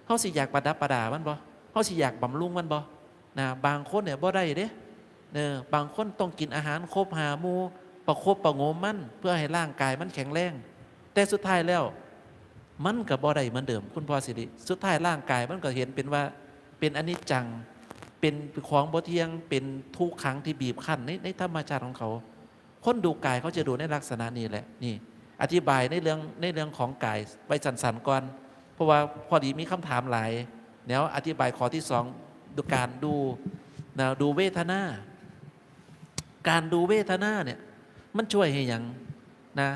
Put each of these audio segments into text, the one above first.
เฮาสิอยากประดับประดามันบ่เฮาสิอยากบำรุงมันบ่นะบางคนเนี่ยบ่ได้เด้บางคนต้องกินอาหารครบ5 หมู่ประคบประงมมันเพื่อให้ร่างกายมันแข็งแรงแต่สุดท้ายแล้วมันก็บ่ได้เหมือนเดิมคุณพ่อสิริสุดท้ายร่างกายมันก็เห็นเป็นว่าเป็นอนิจจังเป็นของบ่เที่ยงเป็นทุกขังที่บีบคั้นในธรรมชาติของเขาคนดูกายเขาจะดูในลักษณะนี้แหละนี่อธิบายในเรื่องของกายไว้สั้นๆก่อนเพราะว่าพอดีมีคำถามหลายเดี๋ยวอธิบายข้อที่2ดูการดูเวทนาการดูเวทนาเนี่ยมันช่วยให้อย่างนะ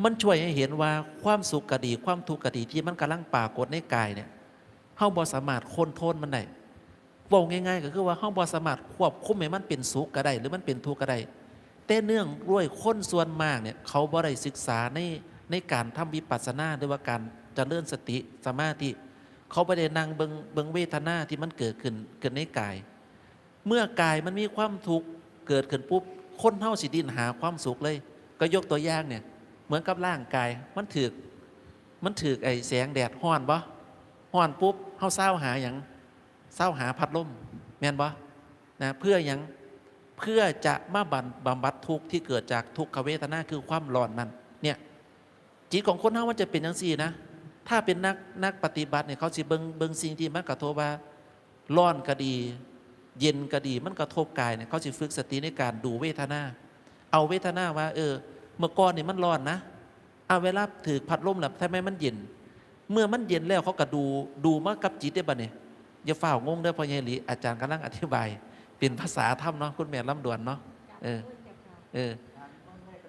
มันช่วยให้เห็นว่าความสุขก็ดีความทุกข์ก็ดีที่มันกำลังปรากฏในกายเนี่ยเฮาบ่สามารถค้นโทษมันได้ว่าง่ายๆก็คือว่าเฮาบ่สามารถควบคุมให้มันเป็นสุขก็ได้หรือมันเป็นทุกข์ก็ได้แต่เนื่องด้วยคนส่วนมากเนี่ยเขาบ่ได้ศึกษาในการทำวิปัสสนาหรือว่าการเจริญสติสมาธิเขาไม่ได้นั่งเบิ่งเวทนาที่มันเกิดขึ้นในกายเมื่อกายมันมีความทุกข์เกิดขึ้นปุ๊บคนเฮาสิดิ้นหาความสุขเลยก็ยกตัวอย่างเนี่ยเหมือนกับร่างกายมันถือไอ้แสงแดดฮ้อนบ่ฮ้อนปุ๊บเฮาเศร้าหาหยังเศร้าหาพัดลมแม่นบ่นะเพื่อหยังเพื่อจะมาบำบัดทุกข์ที่เกิดจากทุกขเวทนาคือความร้อนนั่นเนี่ยจิตของคนเฮามันจะเป็นจังซี่นะถ้าเป็นนักปฏิบัติเนี่ยเขาสิเบิ่งสิ่งที่มันกระทบว่าร้อนก็ดีเย็นก็ดีมันกระทบกายเนี่ยเขาสิฝึกสติในการดูเวทนาเอาเวทนาว่าเมื่อก่อนนี่มันร้อนนะเอาเวลาถือพัดลมแล้วทำไมมันเย็นเมื่อมันเย็นแล้วเขาก็ดูมากับจิตได้บ่เนี่ยอย่าฝ่าวงงเด้อพ่อใหญ่หลีอาจารย์กำลังอธิบายเป็นภาษาธรรมเนาะคุณแม่ลำดวนเนาะ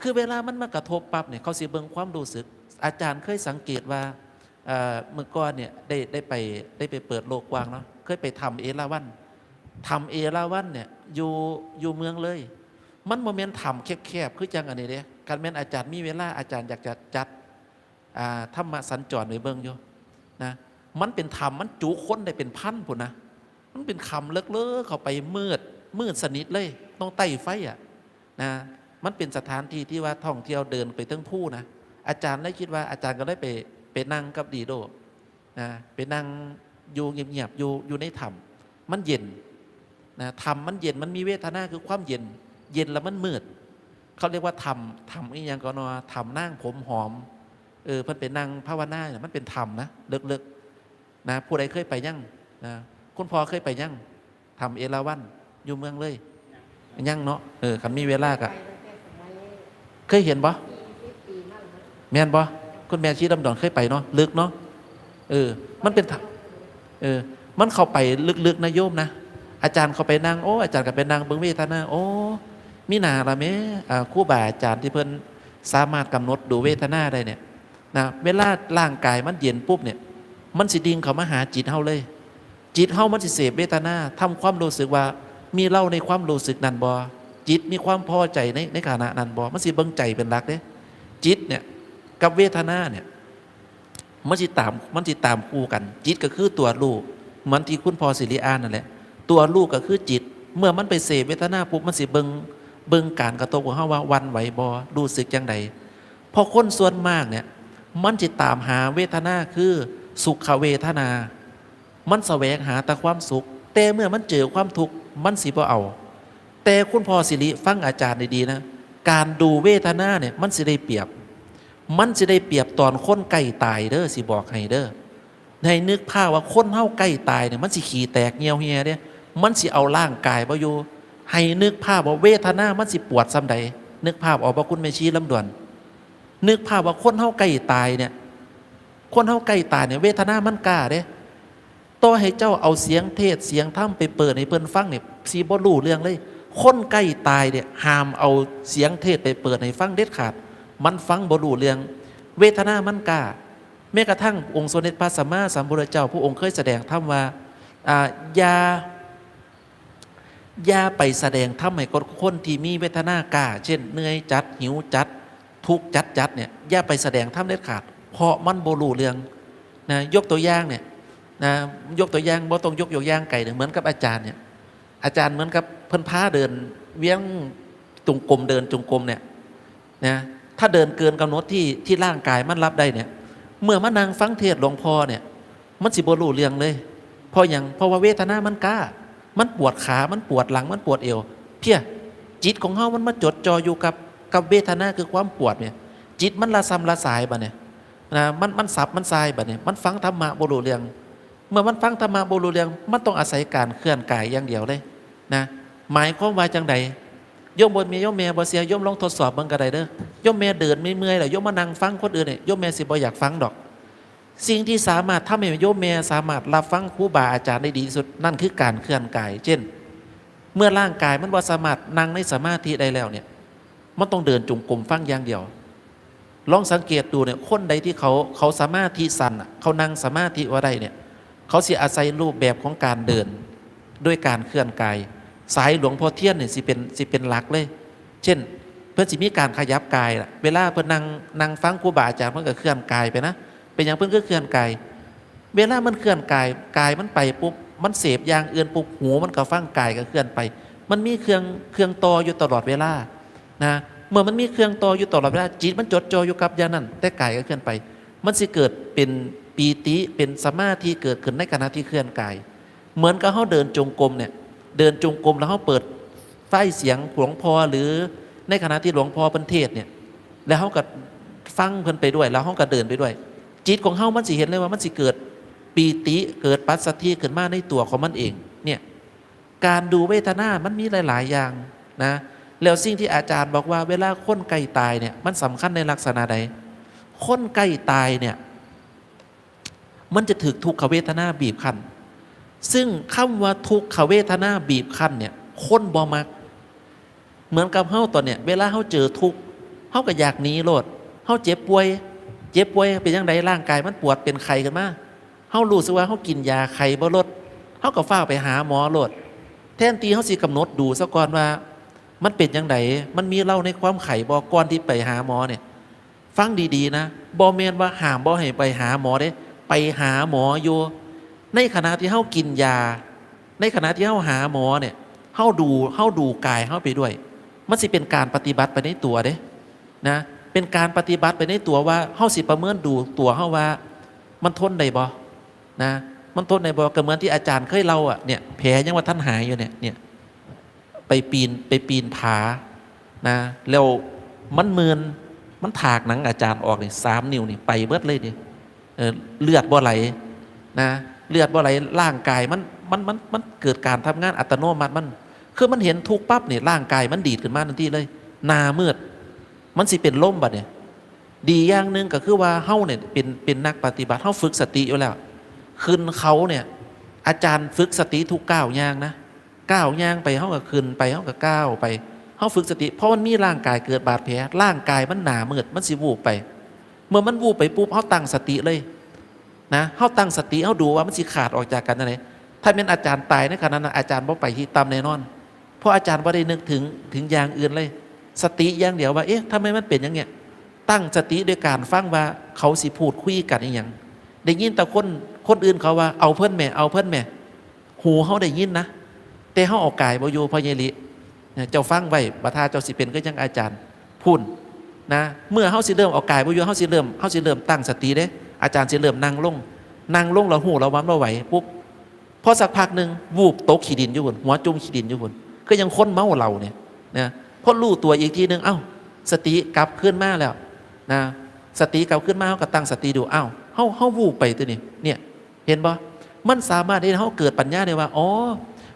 คือเวลามันมากระทบปั๊บเนี่ยเขาสิเบิ่งความรู้สึกอาจารย์เคยสังเกตว่าเมื่อก่อนเนี่ยได้ไปเปิดโลกกว้างเนาะเคยไปทำเอราวัณเนี่ยอยู่เมืองเลยมันโมเมนต์ทำแคบๆคือจังอันนี้เด้การแม่นอาจารย์มีเวลาอาจารย์อยากจะจัดธรรมสัญจรในเบิ่งอยู่นะมันเป็นธรรมมันจุคนได้เป็นพันพุ่นนะมันเป็นคำเลิกเข้าไปมืดสนิทเลยต้องไต่ไฟนะมันเป็นสถานที่ที่ว่าท่องเที่ยวเดินไปทั้งผู้นะอาจารย์ได้คิดว่าอาจารย์ก็ได้ไปนั่งกับดีโดนะไปนั่งอยู่เงียบๆอยู่ในธรรมมันเย็นนะธรรมมันเย็นมันมีเวทนาคือความเย็นแล้วมันมืดเขาเรียกว่าธรรมอีกอย่างก็นอธรรมนั่งผมหอมเพิ่นเป็นนั่งภาวนาเนี่ยมันเป็นธรรมนะเลิกๆนะผู้ใดเคยไปยั่งนะคุณพ่อเคยไปยั่งทำเอราวัณอยู่เมืองเลยยั่งเนาะคันมีเวลากะเคยเห็นบ่แม่นบ่คุณแม่ชี้ดำดอนเคยไปเนาะลึกเนาะมันเป็นมันเข้าไปลึกๆนะโยมนะอาจารย์เข้าไปนั่งโอ้อาจารย์ก็ไปนั่งเบิ่งเวทนาโอ้มีหนาละแม่ครูบาอาจารย์ที่เพิ่นสามารถกำหนดดูเวทนาได้เนี่ยนะเวลาร่างกายมันเย็นปุ๊บเนี่ยมันสิดิ่งเข้ามาหาจิตเฮาเลยจิตเฮามันสิเสพเวทนาทำความรู้สึกว่ามีเล่าในความรู้สึกนั้นบ่จิตมีความพอใจในขณะนั้นบ่มันสิเบิ่งใจเป็นหลักเด้จิตเนี่ยกับเวทนาเนี่ยมันสิตามคู่กันจิตก็คือตัวรู้เหมือนที่คุณพ่อสิริอ่านนั่นแหละตัวรู้ก็คือจิตเมื่อมันไปเสพเวทนาปุ๊บมันสิเบิ่งการกระทบของเฮาว่าวันไหวบ่รู้สึกจังใดพอคนส่วนมากเนี่ยมันสิตามหาเวทนาคือสุขเวทนามันแสวงหาแต่ความสุขแต่เมื่อมันเจอความทุกข์มันสิบ่เอาแต่คุณพ่อสิริฟังอาจารย์ดีๆนะการดูเวทนาเนี่ยมันสิได้เปรียบตอนคนใกล้ตายเด้อสิบอกให้เด้อในนึกภาพว่าคนเฮาใกล้ตายเนี่ยมันสิขี้แตกเหี่ยวเหี่ยเด้มันสิเอาร่างกายบ่อยู่ให้นึกภาพว่าเวทนามันสิปวดซ้ำใดนึกภาพออกบ่คุณแม่ชีลำดวนนึกภาพว่าคนเฮาใกล้ตายเนี่ยเวทนามันกล้าเด้ต่อให้เจ้าเอาเสียงเทศเสียงธรรมไปเปิดให้เพิ่นฟังเนี่ยสิบ่รู้เรื่องเลยคนใกล้ตายเนี่ยห้ามเอาเสียงเทศไปเปิดให้ฟังเด็ดขาดมันฟังบ่รู้เรื่องเวทนามันกล้าแม้กระทั่งองค์สมเด็จพระสัมมาสัมพุทธเจ้าผู้องค์เคยแสดงธรรมว่าอย่าไปแสดงธรรมให้คนที่มีเวทนากล้าเช่นเหนื่อยจัดหิวจัดทุกข์จัดเนี่ยอย่าไปแสดงธรรมเด็ดขาดเพราะมันบ่รู้เรื่องนะยกตัวอย่างเนี่ยนะยกตัวอย่างบ่ต้องยกอย่างไก่เหมือนกับอาจารย์เนี่ยอาจารย์เหมือนกับเพิ่นพาเดินเวียงจงกรมเนี่ยนะถ้าเดินเกินกำหนดที่ร่างกายมันรับได้เนี่ยเมื่อมานั่งฟังเทศน์หลวงพ่อเนี่ย มันสิบ่รู้เรื่องเลยเพราะอย่างเพราะว่าเวทนามันกล้ามันปวดขามันปวดหลังมันปวดเอวเพี้ยจิตของเฮามันมาจดจ่ออยู่กับเวทนาคือความปวดเนี่ยจิตมันละซ้ำละสายบ่เนี่ยนะมันสับมันทรายบ่เนี่ยมันฟังธรรมะบ่รู้เรื่องเมื่อมันฟังธรรมะบ่รู้เรื่องมันต้องอาศัยการเคลื่อนกายอย่างเดียวเลยนะหมายความว่าจังใดโยมบ่มีโยมแม่บ่เสียโยมลองทดสอบเบิ่งก็ได้เด้อโยมแม่เดินไม่เมื่อยแล้วโยมมานั่งฟังคนอื่นเนี่ยโยมแม่สิบ่อยากฟังดอกสิ่งที่สามารถทำให้โยมแม่สามารถรับฟังครูบาอาจารย์ได้ดีที่สุดนั่นคือการเคลื่อนกายเช่นเมื่อร่างกายมันบ่สามารถนั่งในสมาธิได้แล้วเนี่ยมันต้องเดินจงกรมฟังอย่างเดียวลองสังเกตดูเนี่ยคนใดที่เขาสามารถที่สั่นเขานั่งสมาธิว่าได้เนี่ยเขาสิอาศัยรูปแบบของการเดินด้วยการเคลื่อนกายสายหลวงพ่อเทียนเนี่ยสิเป็นหลักเลยเช่นเพื่อนสิมีการขยับกายล่ะเวลาเพื่อนนั่งฟังครูบาอาจารย์เพื่อนก็เคลื่อนกายไปนะเป็นอย่างเพื่อนก็เคลื่อนกายเวลามันเคลื่อนกายมันไปปุ๊บมันเสพอย่างอื่นปุ๊บหูมันก็ฟังกายก็เคลื่อนไปมันมีเครื่องต่ออยู่ตลอดเวลานะเมื่อมันมีเครื่องต่ออยู่ตลอดเวลาจิตมันจดจ่ออยู่กับอย่างนั้นแต่กายก็เคลื่อนไปมันสิเกิดเป็นปีติเป็นสมาธิเกิดขึ้นในขณะที่เคลื่อนกายเหมือนกับเขาเดินจงกรมเนี่ยเดินจงกรมแล้วเขาเปิดไฟเสียงหลวงพ่อหรือในขณะที่หลวงพ่อประเทศเนี่ยแล้วเขาก็ฟังเพิ่นไปด้วยแล้วเขาก็เดินไปด้วยจิตของเขามันสิเห็นเลยว่ามันสิเกิดปีติเกิดปัสสัทธิขึ้นมาในตัวของมันเองเนี่ยการดูเวทนามันมีหลายๆอย่างนะแล้วสิ่งที่อาจารย์บอกว่าเวลาคนใกล้ตายเนี่ยมันสำคัญในลักษณะใดคนใกล้ตายเนี่ยมันจะถึกทุกขเวทนาบีบคั้นซึ่งคำว่าทุกขเวทนาบีบคั้นเนี่ยคนบ่มักเหมือนกับเฮาตอนเนี่ยเวลาเฮาเจอทุกข์เฮาก็อยากหนีโลดเฮาเจ็บป่วยเป็นยังไงร่างกายมันปวดเป็นไข้กันมาเฮารู้สึกว่าเฮากินยาไข้บ่ลดเฮาก็ฟ้าวไปหาหมอโลดแทนที่เฮาสิกำหนดดูซะก่อนว่ามันเป็นยังไงมันมีเล่าในความไข้บ่ก่อนที่ไปหาหมอเนี่ยฟังดีๆนะบ่แม่นว่าห้ามบ่ให้ไปหาหมอเด้ไปหาหมออยู่ในขณะที่เฮากินยาในขณะที่เฮาหาหมอเนี่ยเฮาดูกายเฮาไปด้วยมันสิเป็นการปฏิบัติไปในตัวเด้นะเป็นการปฏิบัติไปในตัวว่าเฮาสิประเมินดูตัวเฮาว่ามันทนได้บ่นะมันทนได้บ่ก็เหมือนที่อาจารย์เคยเล่าอ่ะเนี่ยแผลยังว่าท่านหายอยู่เนี่ยไปปีนผานะแล้วมันมืนมันถากหนังอาจารย์ออกนี่3 นิ้วนี่ไปเบิดเลยดิเลือดบ่ไหลนะเลือดบ่ไหลร่างกายมันเกิดการทำงานอัตโนมัติมันคือมันเห็นทุกปั๊บเนี่ยร่างกายมันดีดขึ้นมาทันทีเลยหน้ามืดมันสิเป็นล่มบัดเนี่ยดีอย่างหนึ่งก็คือว่าเฮาเนี่ยเป็นนักปฏิบัติเฮาฝึกสติอยู่แล้วขึ้นเขาเนี่ยอาจารย์ฝึกสติทุกก้าวย่างนะก้าวย่างไปเฮาก็ขึ้นไปเฮาก็ก้าวไปเฮาฝึกสติเพราะมันมีร่างกายเกิดบาดแผลร่างกายมันหนามืดมันสิวูบไปเมื่อมันวูบไปปุ๊บเฮาตั้งสติเลยนะเฮาตั้งสติเฮาดูว่ามันสิขาดออกจากกันจังไดถ้าเป็นอาจารย์ตายในขณะนั้นอาจารย์บ่ไปที่ตำแน่นอนเพราะอาจารย์บ่ได้นึกถึงอย่างอื่นเลยสติอย่างเดียวว่าเอ๊ะทำไมมันเป็นอย่างเงี้ยตั้งสติด้วยการฟังว่าเขาสิพูดคุยกันอีหยังได้ยินแต่คนอื่นเขาว่าเอาเพิ่นแม่เอาเพิ่นแม่หูเฮาได้ยินนะแต่เฮาเอากายบ่อยู่พอเยลิเจ้าฟังไว้บัดท่าเจ้าสิเป็นก็ยังอาจารย์พูดนะเมื่อเฮาสิเริ่มเอากายบ่อยู่เฮาสิเริ่มตั้งสติเด้อาจารย์สิเริ่มนั่งลงแล้วหูเราวันบ่ไหวปุ๊บพอสักพักนึงวูบตกขี้ดินอยู่พุ่นหัวจุ่มขี้ดินอยู่พุ่นก็ยังคนเมาเหล้าเนี่ยนะพอรู้ตัวอีกทีนึงเอ้าสติกลับขึ้นมาแล้วนะสติกลับขึ้นมาเฮาก็ตั้งสติดูเอ้าเฮาวูบไปตัวนี้เนี่ยเห็นบ่มันสามารถให้เฮาเกิดปัญญาได้ว่าอ๋อ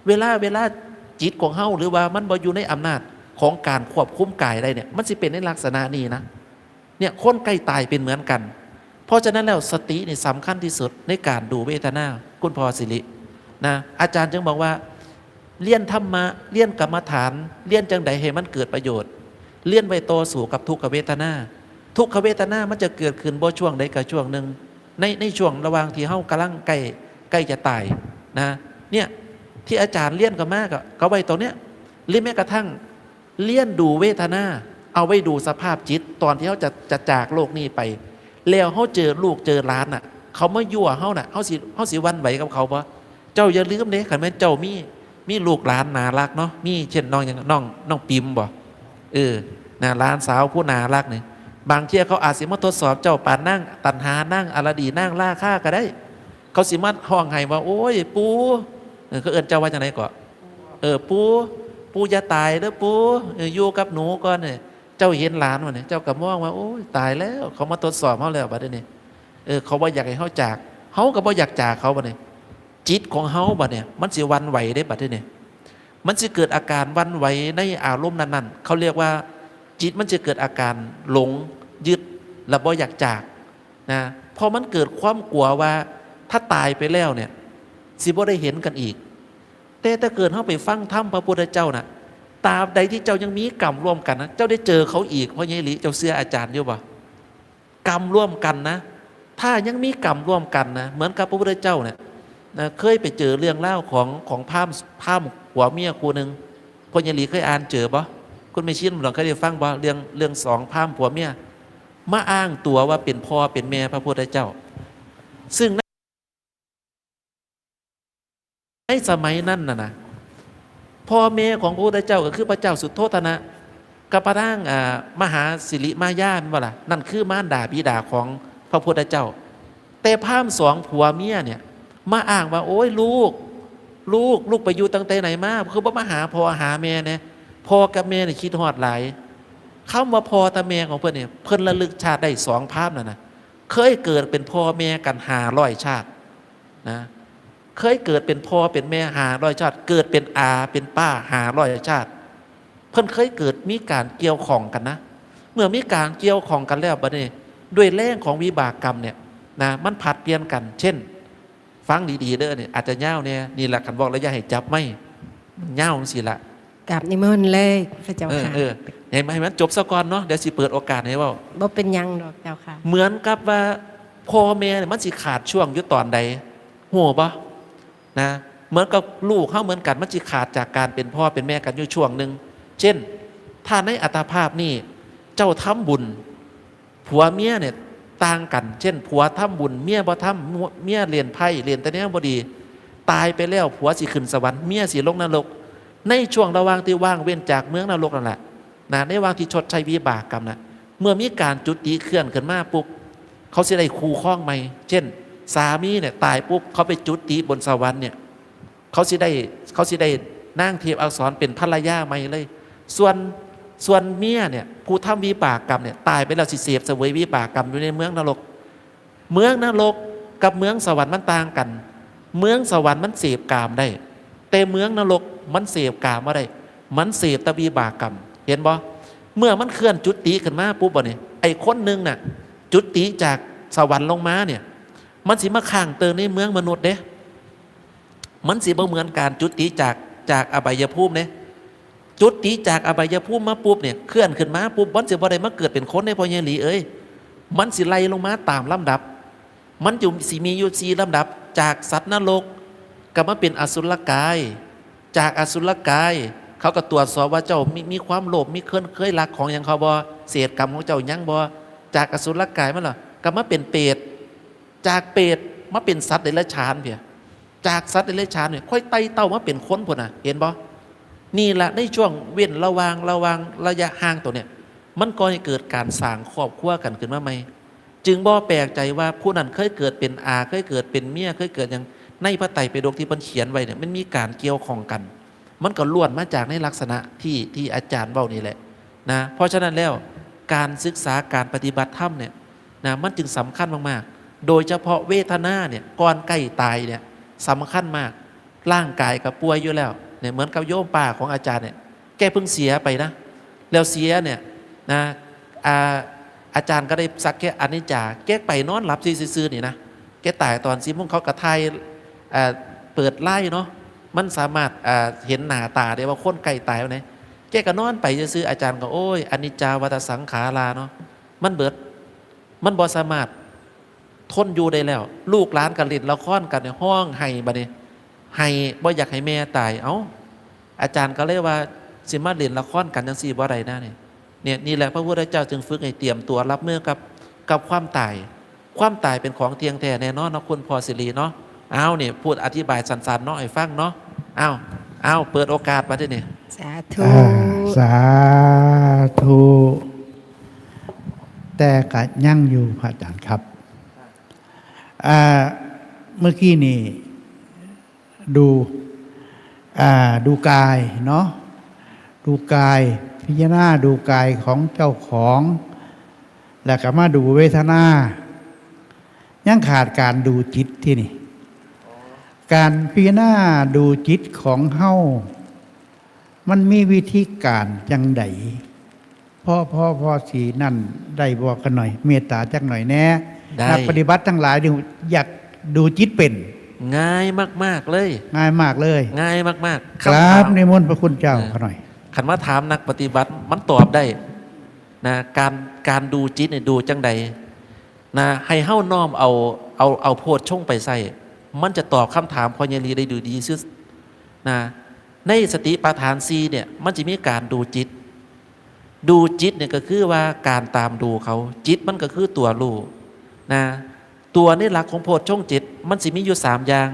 เวลาจิตของเฮาหรือว่ามันบ่อยู่ในอำนาจของการควบคุมกายได้เนี่ยมันสิเป็นในลักษณะนี้นะเนี่ยคนใกล้ตายเป็นเหมือนกันเพราะฉะนั้นแล้วสตินี่สำคัญที่สุดในการดูเวทนาคุณพ่อสิรินะอาจารย์จึงบอกว่าเรียนธรรมะเรียนกรรมฐานเรียนจังใดให้มันเกิดประโยชน์เรียนไว้โตสู่กับทุกขเวทนาทุกขเวทนามันจะเกิดขึ้นบ่ช่วงใดกับช่วงหนึ่งในช่วงระหว่างที่เฮากำลังใกล้จะตายนะเนี่ยที่อาจารย์เรียนกับมากก็ไว้ตรงเนี้ยหรือแม้กระทั่งเรียนดูเวทนาเอาไว้ดูสภาพจิตตอนที่เขาจะจากโลกนี้ไปแล้วเขาเจอลูกเจอหลานน่ะเขามายั่วเขาน่ะเขาสิวันไหวกับเขาปะเจ้าอย่าลืมเด้ขันแม่เจ้ามีลูกหลานน่ารักเนาะมีเช่นน้องอย่างน้องปิมบ่น่ะหลานสาวผู้น่ารักเนี่ยบางเที่ยเขาอาจสิมาทดสอบเจ้าปานนั่งตันหานั่งอรดีนั่งล่าค่าก็ได้ เขาสิมาห้องไห้ว่าโอ้ยปูเขาเอิ้นเจ้าว่าจังไดก็ปูอย่าตายเด้อปูอยู่กับหนูก่อนเนี่ยเจ้าเห็นหลานวะเนี่ยเจ้าก็มองว่าโอ้ยตายแล้วเขามาตรวจสอบเฮาแล้วบัดนี้เขาบ่อยากให้เฮาจากเฮาก็บ่อยากจากเขาบัดนี้จิตของเฮาบัดเนี่ยมันสิหวั่นไหวได้บัดนี้มันจะเกิดอาการหวั่นไหวในอารมณ์นั้นๆเขาเรียกว่าจิตมันจะเกิดอาการหลงยึดและบ่อยากจากนะพอมันเกิดความกลัวว่าถ้าตายไปแล้วเนี่ยสิบ่ได้เห็นกันอีกแต่ถ้าเกิดเฮาไปฟังธรรมพระพุทธเจ้าน่ะตราบใดที่เจ้ายังมีกรรมร่วมกันนะเจ้าได้เจอเขาอีกเพราะยายหลีเจ้าเสื้ออาจารย์อยู่บ่กรรมร่วมกันนะถ้ายังมีกรรมร่วมกันนะเหมือนกับพระพุทธเจ้าเนี่ยนะเคยไปเจอเรื่องเล่าของพราหมณ์หัวเมียคู่หนึ่งพ่อยายหลีเคยอ่านเจอบ่คุณไม่ชินหรอกเคยได้ฟังบ่เรื่องสองพราหมณ์ผัวเมียมาอ้างตัวว่าเป็นพ่อเป็นแม่พระพุทธเจ้าซึ่งในสมัยนั้นนะพ่อแม่ของพระพุทธเจ้าก็คือพระเจ้าสุโธทนะกับพระนางมหาสิริมายาว่าล่ะนั่นคือมารดาบิดาของพระพุทธเจ้าแต่พราหมณ์สองผัวเมียเนี่ยมาอ้างว่าโอ้ยลูกไปอยู่ตั้งแต่ไหนมาคือว่ามาหาพ่อหาแม่เนี่ยพ่อกับแม่เนี่ยคิดฮอดหลายคำว่าพ่อตาแม่ของเพื่อนเนี่ยเพิ่นระลึกชาติได้สองพราหมณ์นะเคยเกิดเป็นพ่อแม่กัน500 ชาตินะเคยเกิดเป็นพ่อเป็นแม่500 ชาติเกิดเป็นอาเป็นป้า500 ชาติเพิ่นเคยเกิดมีการเกี่ยวข้องกันนะเมื่อมีการเกี่ยวข้องกันแล้วบัดนี้ด้วยแรงของวิบากกรรมเนี่ยนะมันผัดเปลี่ยนกันเช่นฟังดีๆเด้อเนี่ยอาจจะเง่าเนี่ยนี่แหละคันบอกแล้วอย่าให้จับไม่เง่าสิละกับนิมนต์เลยพระเจ้าค่ะเห็นไหมมันจบซะก่อนเนาะเดี๋ยวสิเปิดโอกาสให้ว่าบ่เป็นยังดอกเจ้าค่ะเหมือนกับว่าพ่อแม่มันสิขาดช่วงอยู่ตอนใดหัวปะนะเหมือนกับลูกเขาเหมือนกันมันสิขาดจากการเป็นพ่อเป็นแม่กันอยู่ช่วงหนึ่งเช่นถ้าในอัตภาพนี่เจ้าทำบุญผัวเมียเนี่ยต่างกันเช่นผัวทำบุญเมียบ่ทำเมียเรียนไพ่เรียนแต่เนี้ยบ่ดีตายไปแล้วผัวสิขึ้นสวรรค์เมียสิลงนรกในช่วงระหว่างที่ว่างเว้นจากเมืองนรกนั่นแหละนะในว่างที่ชดใช้วิบากกรรมนะเมื่อมีการจุติเคลื่อนขึ้นมาปุ๊บเขาสิได้คู่ข้องใหม่เช่นสามีเนี่ยตายปุ๊บเขาไปจุติบนสวรรค์เนี่ยเขาสิได้นั่งเทียบอักษรเป็นภรรยาใหม่เลยส่วนเมียเนี่ยผู้ทำวิบากกรรมเนี่ยตายไปแล้วสิเสพเสวยวิบากกรรมอยู่ในเมืองนรกกับเมืองสวรรค์มันต่างกันเมืองสวรรค์มันเสพกามได้แต่เมืองนรกมันเสพกามอะไรมันเสพตวิบากกรรมเห็นบ่เมื่อมันเคลื่อนจุติขึ้นมาปุ๊บบ่เนี่ยไอ้คนหนึ่งน่ะจุติจากสวรรค์ลงมาเนี่ยมันสิมาข้างเติมในเมืองมนุษย์เด้มันสิบ่เหมือนการจุติจากอบายภูมิเนี่ยจุติจากอบายภูมิมาปุ๊บเนี่ยเคลื่อนขึ้นมาปุ๊บมันสิบ่ได้มาเกิดเป็นคนในพ่อใหญ่หลีมันสิไล่ลงมาตามลำดับมันอยู่สิมีอยู่4 ลำดับจากสัตว์นรกก็มาเป็นอสุรกายจากอสุรกายเขาก็ตรวจสอบว่าเจ้ามีความโลภมีเคยรักของอย่างเขาบ่เศษกรรมของเจ้ายังบ่จากอสุรกายมันเหรอก็มาเป็นเปรตจากเปรตมาเป็นสัตว์เดรัจฉานเพียจากสัตว์เดรัจฉานเนี่ยค่อยไต่เต้ามาเป็นคนพุ่นน่ะเห็นบ่นี่แหละในช่วงเว้นระหว่างระยะห่างตัวเนี่ยมันก็ให้เกิดการสร้างครอบครัวกันขึ้นมาใหม่จึงบ่แปลกใจว่าผู้นั้นเคยเกิดเป็นอาเคยเกิดเป็นเมียเคยเกิดอย่างในพระไตรปิฎกที่เพิ่นเขียนไว้เนี่ยมันมีการเกี่ยวข้องกันมันก็ล้วนมาจากในลักษณะที่อาจารย์เว้านี่แหละนะเพราะฉะนั้นแล้วการศึกษาการปฏิบัติธรรมเนี่ยนะมันจึงสำคัญมากๆโดยเฉพาะเวทนาเนี่ยก่อนใกล้ตายเนี่ยสำคัญมากร่างกายก็ป่วยอยู่แล้วเนี่ยเหมือนกับโยมป่าของอาจารย์เนี่ยแกเพิ่งเสียไปนะแล้วเสียเนี่ยนะอาจารย์ก็ได้สักแค่อนิจจาแกไปนอนหลับซื่อๆนี่นะแกตายตอน10 โมงเขากระทายเปิดไล่เนาะมันสามารถเห็นหน้าตาได้ว่าคนไก่ตายไหนแกก็นอนไปซื่ออาจารย์ก็โอ้ยอนิจจาวัฏสังขาราเนาะมันมันบ่สามารถทนอยู่ได้แล้วลูกหลานกันเล่นละครกันในห้องให้บัดนี้ให้บ่อยากให้แม่ตายอาจารย์ก็เลยว่าสิมาเล่นละครกันจังซี่บ่ได้นะเนี่ยนี่แหละพระพุทธเจ้าจึงฝึกให้เตรียมตัวรับมือกับความตายเป็นของเที่ยงแท้แน่นอนนะคุณพอสิริเนาะเนี่ยพูดอธิบายสั้นๆเนาะให้ฟังเนาะเปิดโอกาสมาด้วยเนี่ยสาธุสาธุแต่กัดยั่งอยู่พระอาจารย์ครับ เมื่อกี้นี่ดูดูกายเนาะดูกายพิจารณาดูกายของเจ้าของ แล้วก็มาดูเวทนายังขาดการดูจิตที่นี่การพิจารณาดูจิตของเฮามันมีวิธีการจังไดพ่อสีนั่นได้บอกกันหน่อย เมตตาจักหน่อยแน่นักปฏิบัติทั้งหลายอยากดูจิตเป็น ง่ายมากๆเลย ง่ายมากเลย ง่ายมากๆ ครับนิมนต์พระคุณเจ้าขอหน่อย คันว่าถามนักปฏิบัติมันตอบได้นะการดูจิตเนี่ยดูจังใดนะให้เฮ้าน้อมเอาโพชฌงค์ไปใส่มันจะตอบคำถามพอญลีได้ดูดีซึ่งนะในสติปัฏฐานซีเนี่ยมันจะมีการดูจิตเนี่ยก็คือว่าการตามดูเขาจิตมันก็คือตัวรู้นะตัวในหลักของโพชฌงค์จิตมันสิมีอยู่3อย่าง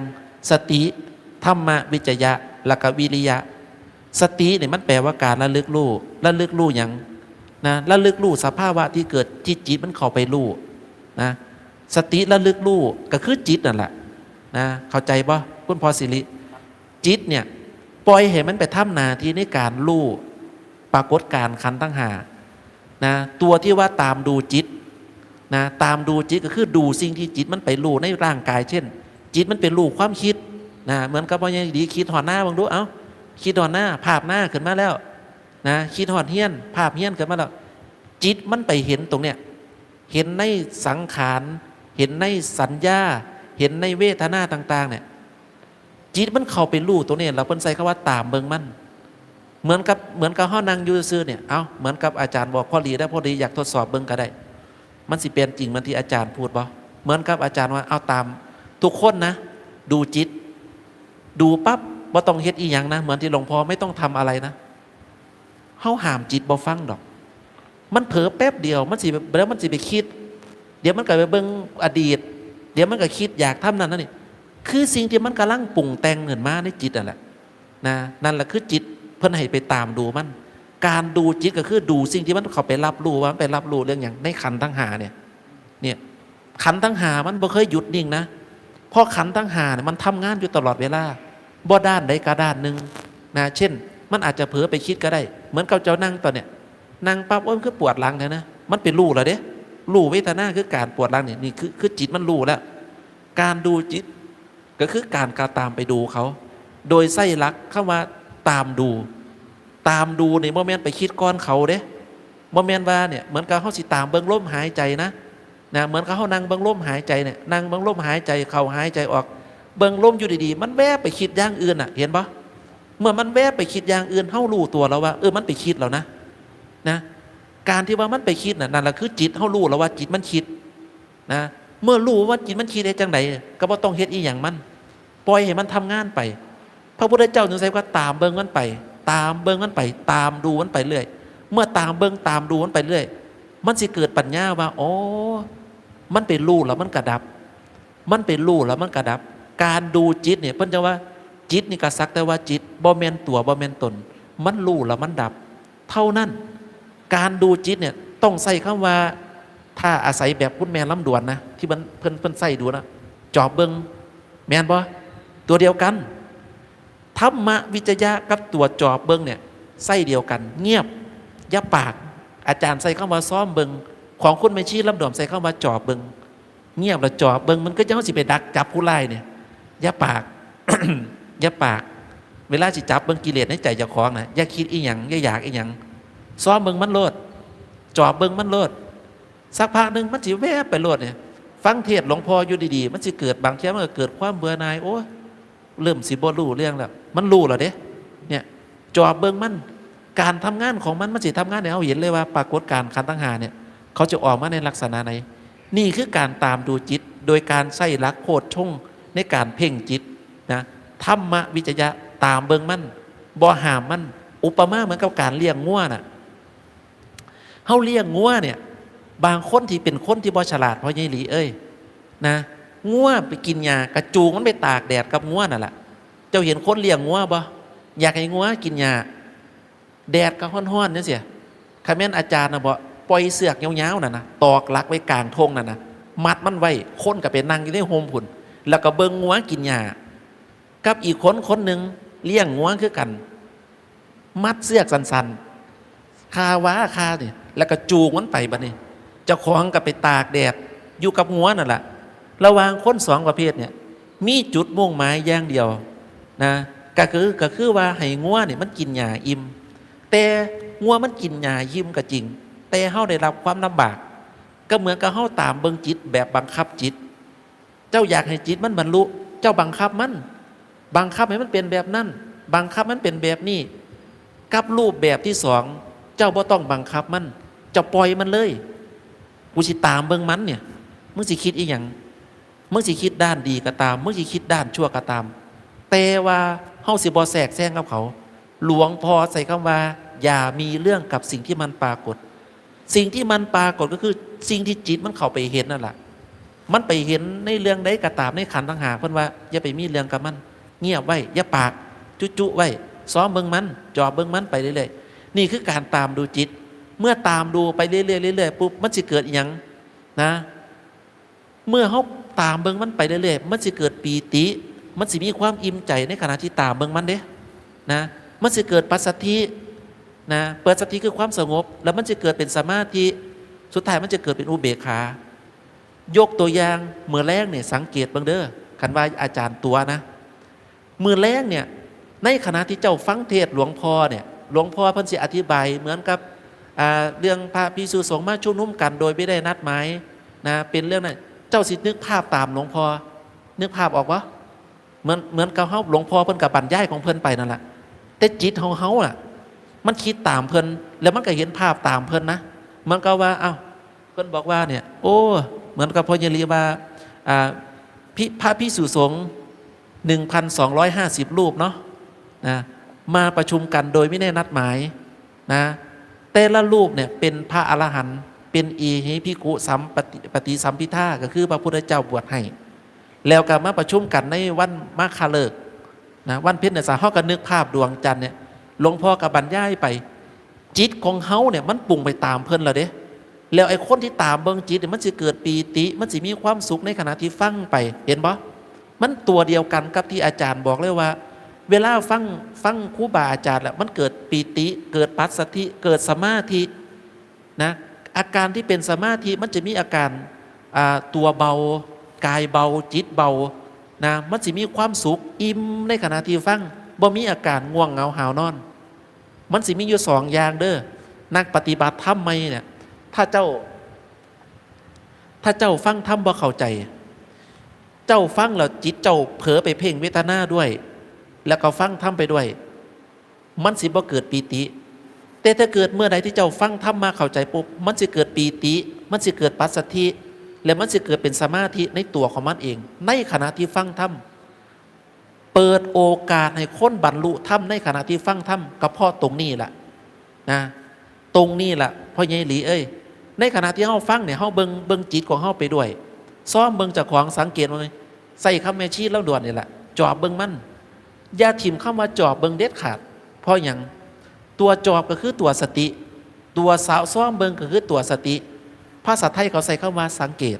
สติธรรมวิจยะและก็วิริยะสติเนี่ยมันแปลว่าการระลึกรู้อย่างนะระลึกรู้สภาวะที่เกิดที่จิตมันเข้าไปรู้นะสติระลึกรู้ก็คือจิตนั่นแหละนะเข้าใจป่ะคุณพอสิริจิตเนี่ยปล่อยให้มันไปทำหน้าที่ในการรู้ปรากฏการขันธ์ทั้งห้านะตัวที่ว่าตามดูจิตนะตามดูจิตก็คือดูสิ่งที่จิตมันไปรู้ในร่างกายเช่นจิตมันเป็นรู้ความคิดนะเหมือนกับว่าอย่างดีคิดหอดหน้าบางดูคิดหอดหน้าภาพหน้าขึ้นมาแล้วนะคิดหอดเฮี้ยนภาพเฮี้ยนขึ้นมาแล้วจิตมันไปเห็นตรงเนี้ยเห็นในสังขารเห็นในสัญญาเห็นในเวทนาต่างๆเนี่ยจิตมันเข้าไปรู้ตรงนี้เราเพิ่นใส่คำว่าตามเบิ่งมันเหมือนกับห้อนั่งอยู่ซื่อเนี่ยเหมือนกับอาจารย์บอกพอดีอยากทดสอบเบิ่งก็ได้มันสิเป็นจริงมันที่อาจารย์พูดบ่เหมือนกับอาจารย์ว่าเอาตามทุกคนนะดูจิตดูปั๊บบ่ต้องเฮ็ดอีหยังนะเหมือนที่หลวงพ่อไม่ต้องทำอะไรนะเฮาห้ามจิตบ่ฟังดอกมันเผลอแป๊บเดียวมันสิแล้วมันสิไปคิดเดี๋ยวมันก็ไปเบิ่งอดีตเดี๋ยวมันก็คิดอยากทำนั่นนี่คือสิ่งที่มันกำลังปรุงแต่งขึ้นมาในจิตนั่นแหละนะนั่นแหละคือจิตเพิ่นให้ไปตามดูมันการดูจิตก็คือดูสิ่งที่มันเข้าไปรับรู้ว่ามันไปรับรู้เรื่องอย่างในขันธ์ทั้งห้าเนี่ยขันธ์ทั้งห้ามันบ่เคยหยุดนิ่งนะเพราะขันธ์ทั้งห้าเนี่ยมันทำงานอยู่ตลอดเวลาบ่ด้านใดก็ด้านหนึ่งนะเช่นมันอาจจะเผลอไปคิดก็ได้เหมือนกับเจ้านั่งตอนเนี่ยนั่งปั๊บมันคือปวดหลังเนี่ยนะมันเป็นรู้แล้วเด้รู้เวทนาคือการปวดหลังเนี่ยนี่คือจิตมันรู้แล้วการดูจิตก็คือการกระตามไปดูเขาโดยไส้ลักเข้ามาตามดูเนี่ยโมเมนต์ไปคิดก้อนเขาเด้โมเมนต์ว่าเนี่ยเหมือนกับเขาสิตามเบิ้งลมหายใจนะเหมือนกับเขานั่งเบิ้งลมหายใจเนี่ยนั่งเบิ้งลมหายใจเข้าหายใจออกเบิ้งลมอยู่ดีๆมันแวบไปคิดอย่างอื่นเห็นปะเมื่อมันแวบไปคิดอย่างอื่นเขารู้ตัวแล้วว่ามันไปคิดแล้วนะการที่ว่ามันไปคิดนั่นแหละคือจิตเขารู้แล้วว่าจิตมันคิดนะเมื่อรู้ว่าจิตมันคิดได้จังไดก็บ่ต้องเฮ็ดอีหยังมันปล่อยให้มันทำงานไปพระพุทธเจ้าจึงใช้ว่าตามเบิ่งมันไปตามเบิ่งมันไปตามดูมันไปเรื่อยเมื่อตามเบิ่งตามดูมันไปเรื่อยมันสิเกิดปัญญาว่าอ๋อมันเป็นรู้แล้วมันกระดับมันเป็นรู้แล้วมันกระดับการดูจิตเนี่ยเพิ่นจะว่าจิตนี่ก็สักแต่ว่าจิตบ่แม่นตัวบ่แม่นตนมันรู้แล้วมันดับเท่านั้นการดูจิตเนี่ยต้องใส่คำว่าถ้าอาศัยแบบคุณแม่ลำดวนนะที่มันเพิ่นใส่ดูนะจอบเบิ่งแม่นบ่ตัวเดียวกันธรรมวิจยะกับตัวจอบเบิ่งเนี่ยใส่เดียวกันเงียบอย่าปากอาจารย์ใส่คำว่าซ้อมเบิ่งของคุณแม่ชีลำดวนใส่คำว่าจอบเบิ่งเงียบแล้วจอบเบิ่งมันก็จะเอาสิไปดักจับผู้ร้ายเนี่ยอย่าปาก อย่าปากเวลาสิจับเบิ่งกิเลสในใจเจ้าของนะอย่าคิดอีหยังอย่าอยากอีหยังซ้อมเบิ่งมันโลดจอบเบิ่งมันโลดสักพักหนึ่งมันสิแวบไปโลดเนี่ยฟังเทศหลวงพ่ออยู่ดีๆมันสิเกิดบางเทีมันก็เกิดความเบื่อหน่ายโอ้เริ่มสิบ่รู้เรื่องแล้วมันรู้แล้วเด้เนี่ยจอบเบิ่งมันการทำงานของมันสิทำงานเนี่ยเอาเห็นเลยว่าปรากฏการณ์ขันธ์ทั้งห้าเนี่ยเขาจะออกมาในลักษณะไหนนี่คือการตามดูจิตโดยการใส่หลักโพชฌงค์ในการเพ่งจิตนะธรรมวิจยะตามเบิ่งมันบ่ห้ามมันอุปมาเหมือนกับการเลี้ยงงัวน่ะเฮาเลี้ยงงัวเนี่ยบางคนที่เป็นคนที่บ่ฉลาดเพราะยายหลีนะงัวไปกินหญ้ากระจูงมันไปตากแดดกับงัวนั่นแหละเจ้าเห็นคนเลี้ยงงัวบ่อยากให้งัวกินหญ้าแดดก็ร้อนๆจังซี่คันแม่นอาจารย์น่ะบ่ปล่อยเสือกยาวๆนั่นน่ะตอกหลักไว้กลางทงนั่นน่ะมัดมันไว้คนก็ไปนั่งอยู่ในโฮมพุ่น แล้วก็เบิ่งงัวกินหญ้ากับอีกคนหนึ่งเลี้ยงงัวคือกัน มัดเสือกสันๆคาว้าคาเนี่ยแล้วก็จูงมันไปบัดนี้เจ้าของก็ไปตากแดดอยู่กับงัวนั่นแหละระหว่างคนสองประเภทเนี่ยมีจุดมุ่งหมายอย่างเดียวนะก็คือว่าให้งัวเนี่ยมันกินหญ้าอิ่มแต่งัวมันกินหญ้าอิ่มก็จริงแต่เฮาได้รับความลำบากก็เหมือนกับเฮาตามเบิ่งจิตแบบบังคับจิตเจ้าอยากให้จิตมันบรรลุเจ้าบังคับมันบังคับให้มันเป็นแบบนั้นบังคับมันเป็นแบบนี้กับรูปแบบที่สองเจ้าบ่ต้องบังคับมันเจ้าปล่อยมันเลยกูสิตามเบิ่งมันเนี่ยมึงสิคิดอีหยังมึงสิคิดด้านดีก็ตามมึงสิคิดด้านชั่วก็ตามแต่ว่าเฮาสิบ่แทรกแซงกับเขาหลวงพ่อใส่คำว่าอย่ามีเรื่องกับสิ่งที่มันปรากฏสิ่งที่มันปรากฏก็คือสิ่งที่จิตมันเข้าไปเห็นนั่นแหละมันไปเห็นในเรื่องใดก็ตามในขันธ์ต่างหากเพิ่นว่าอย่าไปมีเรื่องกับมันเงียบไว้อย่าปากจุไว้ซ้อมเบิ่งมันจ่อเบิ่งมันไปเรื่อยๆนี่คือการตามดูจิตเมื่อตามดูไปเรื่อยๆปุ๊บมันสิเกิดอีหยังนะเมื่อเฮาตามเบิ่งมันไปเรื่อยๆมันสิเกิดปีติมันสิมีความอิ่มใจในขณะที่ตามเบิ่งมันเด้นะมันสิเกิดปัสสัทธินะเปิดสติคือความสงบแล้วมันจะเกิดเป็นสมาธิสุดท้ายมันจะเกิดเป็นอุเบกขายกตัวอย่างเมื่อแรกเนี่ยสังเกตเบิ่งเด้อคันว่าอาจารย์ตัวนะเมื่อแรกเนี่ยในขณะที่เจ้าฟังเทศหลวงพ่อเนี่ยหลวงพ่อเพิ่นสิอธิบายเหมือนกับเรื่องพระภิกษุสงฆ์มาชุมนุมกันโดยไม่ได้นัดหมายนะเป็นเรื่องนั้นเจ้าสินึกภาพตามหลวงพ่อนึกภาพออกวะเหมือนกับเฮาหลวงพ่อเพิ่นกับบรรยายของเพิ่นไปนั่นแหละแต่จิตเฮาน่ะมันคิดตามเพิ่นแล้วมันก็เห็นภาพตามเพิ่นนะมันก็ว่าเพิ่นบอกว่าเนี่ยโอ้เหมือนกับพ่อเยลีว่าพระภิกษุสงฆ์ 1,250 รูปเนาะนะมาประชุมกันโดยไม่ได้นัดหมายนะแต่ละรูปเนี่ยเป็นพระอรหันต์เป็นอีหิภิกขุสัมปฏิสัมพิทาก็คือพระพุทธเจ้าบวชให้แล้วก็มาประชุมกันในวันมาฆฤกษ์นะวันเพ็ญเดือน 3เฮาก็นึกภาพดวงจันทร์เนี่ยหลวงพ่อกับบรรยายไปจิตของเฮาเนี่ยมันปรุงไปตามเพิ่นแล้วเด้แล้วไอ้คนที่ตามเบิ่งจิตเนี่ยมันสิเกิดปีติมันสิมีความสุขในขณะที่ฟังไปเห็นบ่มันตัวเดียวกันกับที่อาจารย์บอกเลยว่าเวลาฟังครูบาอาจารย์แล้วมันเกิดปีติเกิดปัสสัทธิเกิดสมาธินะอาการที่เป็นสมาธิมันจะมีอาการตัวเบากายเบาจิตเบานะมันสิมีความสุขอิ่มในขณะที่ฟังบ่มีอาการง่วงเหงาหาวนอนมันสิมีอยู่สองอย่างเด้อนักปฏิบัติธรรมไม่เนี่ยถ้าเจ้าฟังธรรมบ่เข้าใจเจ้าฟังแล้วจิตเจ้าเผลอไปเพ่งเวทนาด้วยแล้วก็ฟังธรรมไปด้วยมันสิบ่เกิดปีติแต่ถ้าเกิดเมื่อใดที่เจ้าฟังธรรมมาเข้าใจปุ๊บมันสิเกิดปีติมันสิเกิดปัสสัทธิและมันสิเกิดเป็นสมาธิในตัวของมันเองในขณะที่ฟังธรรมเปิดโอกาสให้คนบรรลุธรรมในขณะที่ฟังธรรมก็เพราะตรงนี้แหละนะตรงนี้แหละพ่อใหญ่หลีเอ้ยในขณะที่เฮาฟังเนี่ยเฮาเบิ่งจิตของเฮาไปด้วยซ้อมเบิ่งเจ้าของสังเกตว่าใส่คำแม่ชีแล้วด่วนนี่แหละจอบเบิ่งมันอย่าถิ่มเข้ามาจอบเบิ่งเด็ดขาดเพราะอย่างตัวจอบก็คือตัวสติตัวสาวซ้อมเบิ่งก็คือตัวสติภาษาไทยเขาใส่เข้ามาสังเกต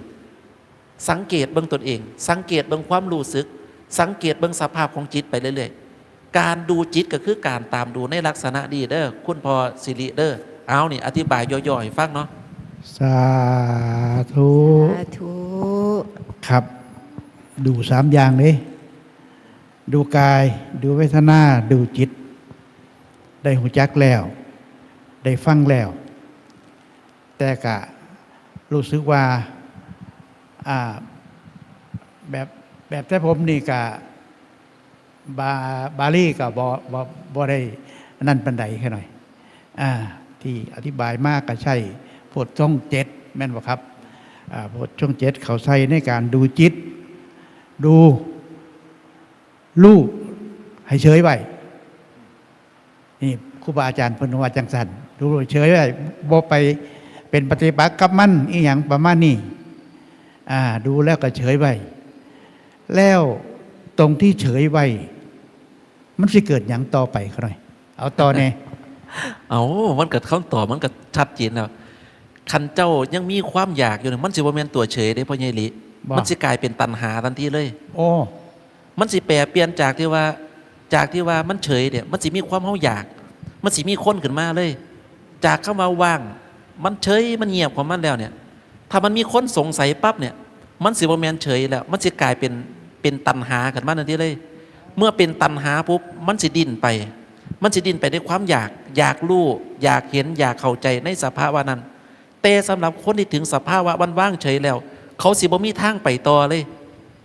เบิ่งตนเองสังเกตเบิ่งความรู้สึกสังเกตเบิ่งสภาพของจิตไปเรื่อยๆการดูจิตก็คือการตามดูในลักษณะดีเด้อคุณพ่อสิริเด้อเอานี่อธิบายย่อยๆให้ฟังเนาะสาธุ สาธุ ครับดู3อย่างเลยดูกายดูเวทนาดูจิตได้หูจักแล้วได้ฟังแล้วแต่กะรู้สึกว่าแบบแต่ผมนี่กะบาลีกับ่ได้นั่นปันใดแค่หน่อยที่อธิบายมากก็ใช่โพชฌงค์7แม่นบ่ครับโพชฌงค์7เขาใช้ในการดูจิตดูรูปให้เฉยไว้นี่ครูบาอาจารย์เพิ่นว่าจังซั่นดูเฉยไว้บ่ไปเป็นปฏิปักษ์กับมันอีหยังประมาณนี้ดูแล้วก็เฉยไว้แล้วตรงที่เฉยไว้มันสิเกิดหยังต่อไปเขาหน่อยเอาต่อแน่ มันเกิดคำตอบมันก็ชัดเจนแล้วคันเจ้ายังมีความอยากอยู่เนี่ยมันสิบ่แม่นตัวเฉยเด้พ่อใหญ่หลี บ่ มันสิกลายเป็นตัณหาทันทีเลย โอ้ มันสิแปรเปลี่ยนจากที่ว่ามันเฉยเนี่ยมันสิมีความเฮาอยาก มันสิมีคนขึ้นมาเลย จากเข้ามาว่าง มันเฉยมันเงียบของมันแล้วเนี่ย ถ้ามันมีคนสงสัยปั๊บเนี่ย มันสิบ่แม่นเฉยแล้ว มันสิกลายเป็นตัณหาขึ้นมาทันทีเลย เมื่อเป็นตัณหาปุ๊บมันสิดิ้นไป มันสิดิ้นไปด้วยความอยากรู้อยากเห็นอยากเข้าใจในสภาวะนั้น แต่สำหรับคนที่ถึงสภาวะมันว่างเฉยแล้ว เขาสิบ่มีทางไปต่อเลย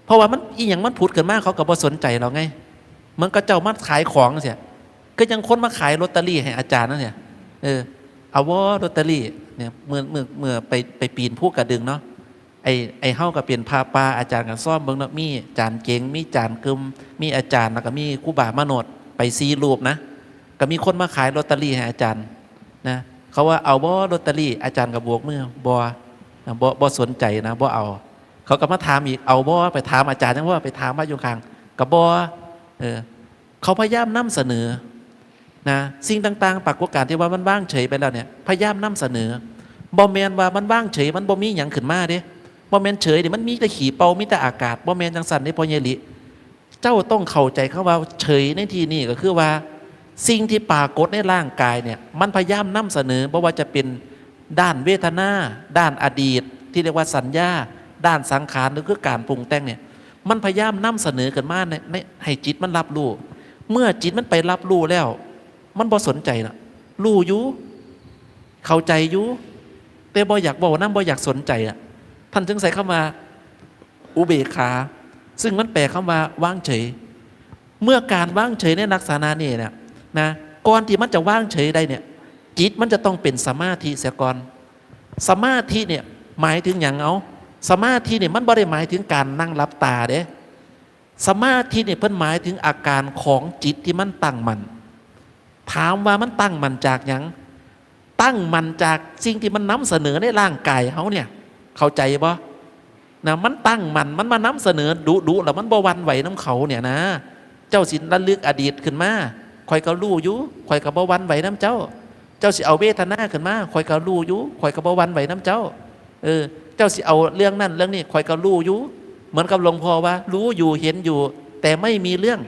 เพราะว่ามันอีหยังมันผุดขึ้นมาเขาก็บ่สนใจเราไงมันก็เจ้ามาขายของเสียก็ยังคนมาขายลอตเตอรี่ให้อาจารย์นั่นเนี่ยเอาว่าลอตเตอรี่เนี่ยเมื่อไปปีนผู้กระดึงเนาะไอ้เฮาก็เปลี่ยนพาปลาอาจารย์กันซ่อมเบิ่งเนาะมีจานเก่งมีจานกึมมีอาจารย์แล้วก็มีครูบามาโนดไปซีรูปนะก็มีคนมาขายลอตเตอรี่ให้อาจารย์นะเขาว่าเอาบ่ลอตเตอรี่อาจารย์ก็บวกมือบ่สนใจนะบ่เอาเขาก็มาถามอีกเอาบ่ไปถามอาจารย์ยังว่าไปถามมาอยู่ข้างกับบ่เขาพยายามนำเสนอนะสิ่งต่างๆปรากฏการณ์ที่ว่ามันว่างเฉยไปแล้วเนี่ยพยายามนำเสนอบ่แม่นว่ามันว่างเฉยมันบ่มีหยังขึ้นมาเด้บ่แม่นเฉยนี่มันมีแต่ขี้เป่ามีแต่อากาศบ่แม่นจังซั่นเด้พ่อใหญ่ลิเจ้าต้องเข้าใจคำว่าเฉยในที่นี้ก็คือว่าสิ่งที่ปรากฏในร่างกายเนี่ยมันพยายามนำเสนอบ่ว่าจะเป็นด้านเวทนาด้านอดีตที่เรียกว่าสัญญาด้านสังขารหรือคือการปรุงแต่งเนี่ยมันพยายามนำเสนอกันมาในให้จิตมันรับรู้เมื่อจิตมันไปรับรู้แล้วมันบ่สนใจนะรู้อยู่เข้าใจอยู่แต่บ่อยากบอกนั่นบ่อยากสนใจอ่ะท่านจึงใส่เข้ามาอุเบกขาซึ่งมันแปลคำว่าว่างเฉยเมื่อการว่างเฉยในลักษณะนี้เนี่ยนะก่อนที่มันจะว่างเฉยได้เนี่ยจิตมันจะต้องเป็นสมาธิเสียก่อนสมาธิเนี่ยหมายถึงอย่างเอาสมาธิเนี่ยมันบ่ได้หมายถึงการนั่งหลับตาเด้สมาธิเนี่ยเพิ่นหมายถึงอาการของจิตที่มันตั้งมั่นถามว่ามันตั้งมั่นจากหยังตั้งมั่นจากสิ่งที่มันนำเสนอในร่างกายเขาเนี่ยเข้าใจบ่นะมันตั้งมั่นมันมานำเสนอดุแล้วมันบ่หวั่นไหวน้ำเขาเนี่ยนะเจ้าสิระลึกอดีตขึ้นมาคอยก็รู้อยู่คอยก็บ่หวั่นไหวน้ำเจ้าสิเอาเวทนาขึ้นมาคอยก็รู้อยู่คอยก็บ่หวั่นไหวน้ำเจ้าเจ้าสิเอาเรื่องนั้นเรื่องนี้คอยก็รู้อยู่เหมือนกับหลวงพ่อว่ารู้อยู่เห็นอยู่แต่ไม่มีเรื่อง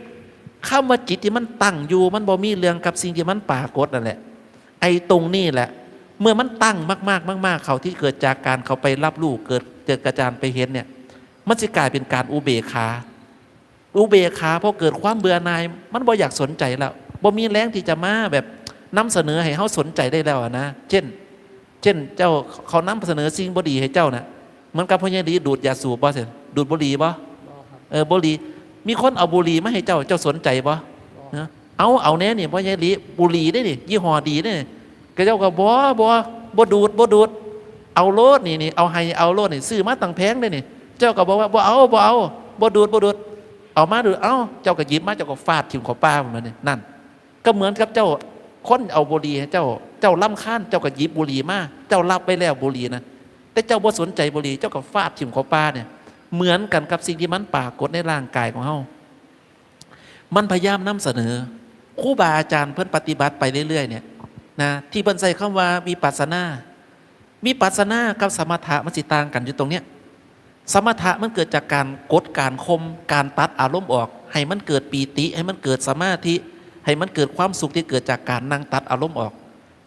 คำว่าจิตที่มันตั้งอยู่มันบ่มีเรื่องกับสิ่งที่มันปรากฏนั่นแหละไอ้ตรงนี้แหละเมื่อมันตั้งมากๆเขาที่เกิดจากการเขาไปรับรู้เกิดกระจายไปเห็นเนี่ยมันจะกลายเป็นการอุเบกขาเพราะเกิดความเบื่อหน่ายมันบ่อยากสนใจแล้วบ่มีแรงที่จะมาแบบนำเสนอให้เขาสนใจได้แล้วนะเช่นเจ้าเขานำเสนอสิ่งบ่ดีให้เจ้านะเหมือนกับพ่อใหญ่ดีดูดยาสูบบ่เสร็จดูดบุหรี่บ่บุหรี่มีคนเอาบุหรี่มาให้เจ้าสนใจบ่เอาแน่นี่พ่อใหญ่ดีบุหรี่ได้นี่ยี่ห้อดีได้นี่ก็เจ้าก็บ่ดูดเอาโลดนี่เอาให้เอาโลดนี่ซื้อมาตั้งแพงได้นี่เจ้าก็บอกว่าบ่เอาบ่ดูดเอามาดูเจ้าก็หยิบมาเจ้าก็ฟาดทิ้งขอป้ามันนี่นั่นก็เหมือนกับเจ้าคนเอาบุหรี่ให้เจ้าล่ำค้านเจ้าก็หยิบบุหรี่มาเจ้ารับไปแล้วบุหรี่นะแต่เจ้าบ่สนใจบุหรี่เจ้าก็ฟาดทิ้งขอป้าเนี่ยเหมือนกันกับสิ่งที่มันปรากฏในร่างกายของเฮามันพยายามนำเสนอครูบาอาจารย์เพิ่นปฏิบัติไปเรื่อยๆเนี่ยนะที่เพิ่นใส่คำว่ามีปัสสนากับสมถะมันสิต่างกันอยู่ตรงเนี้ยสมถะมันเกิดจากการกดการข่มการตัดอารมณ์ออกให้มันเกิดปีติให้มันเกิดสมาธิให้มันเกิดความสุขที่เกิดจากการนั่งตัดอารมณ์ออก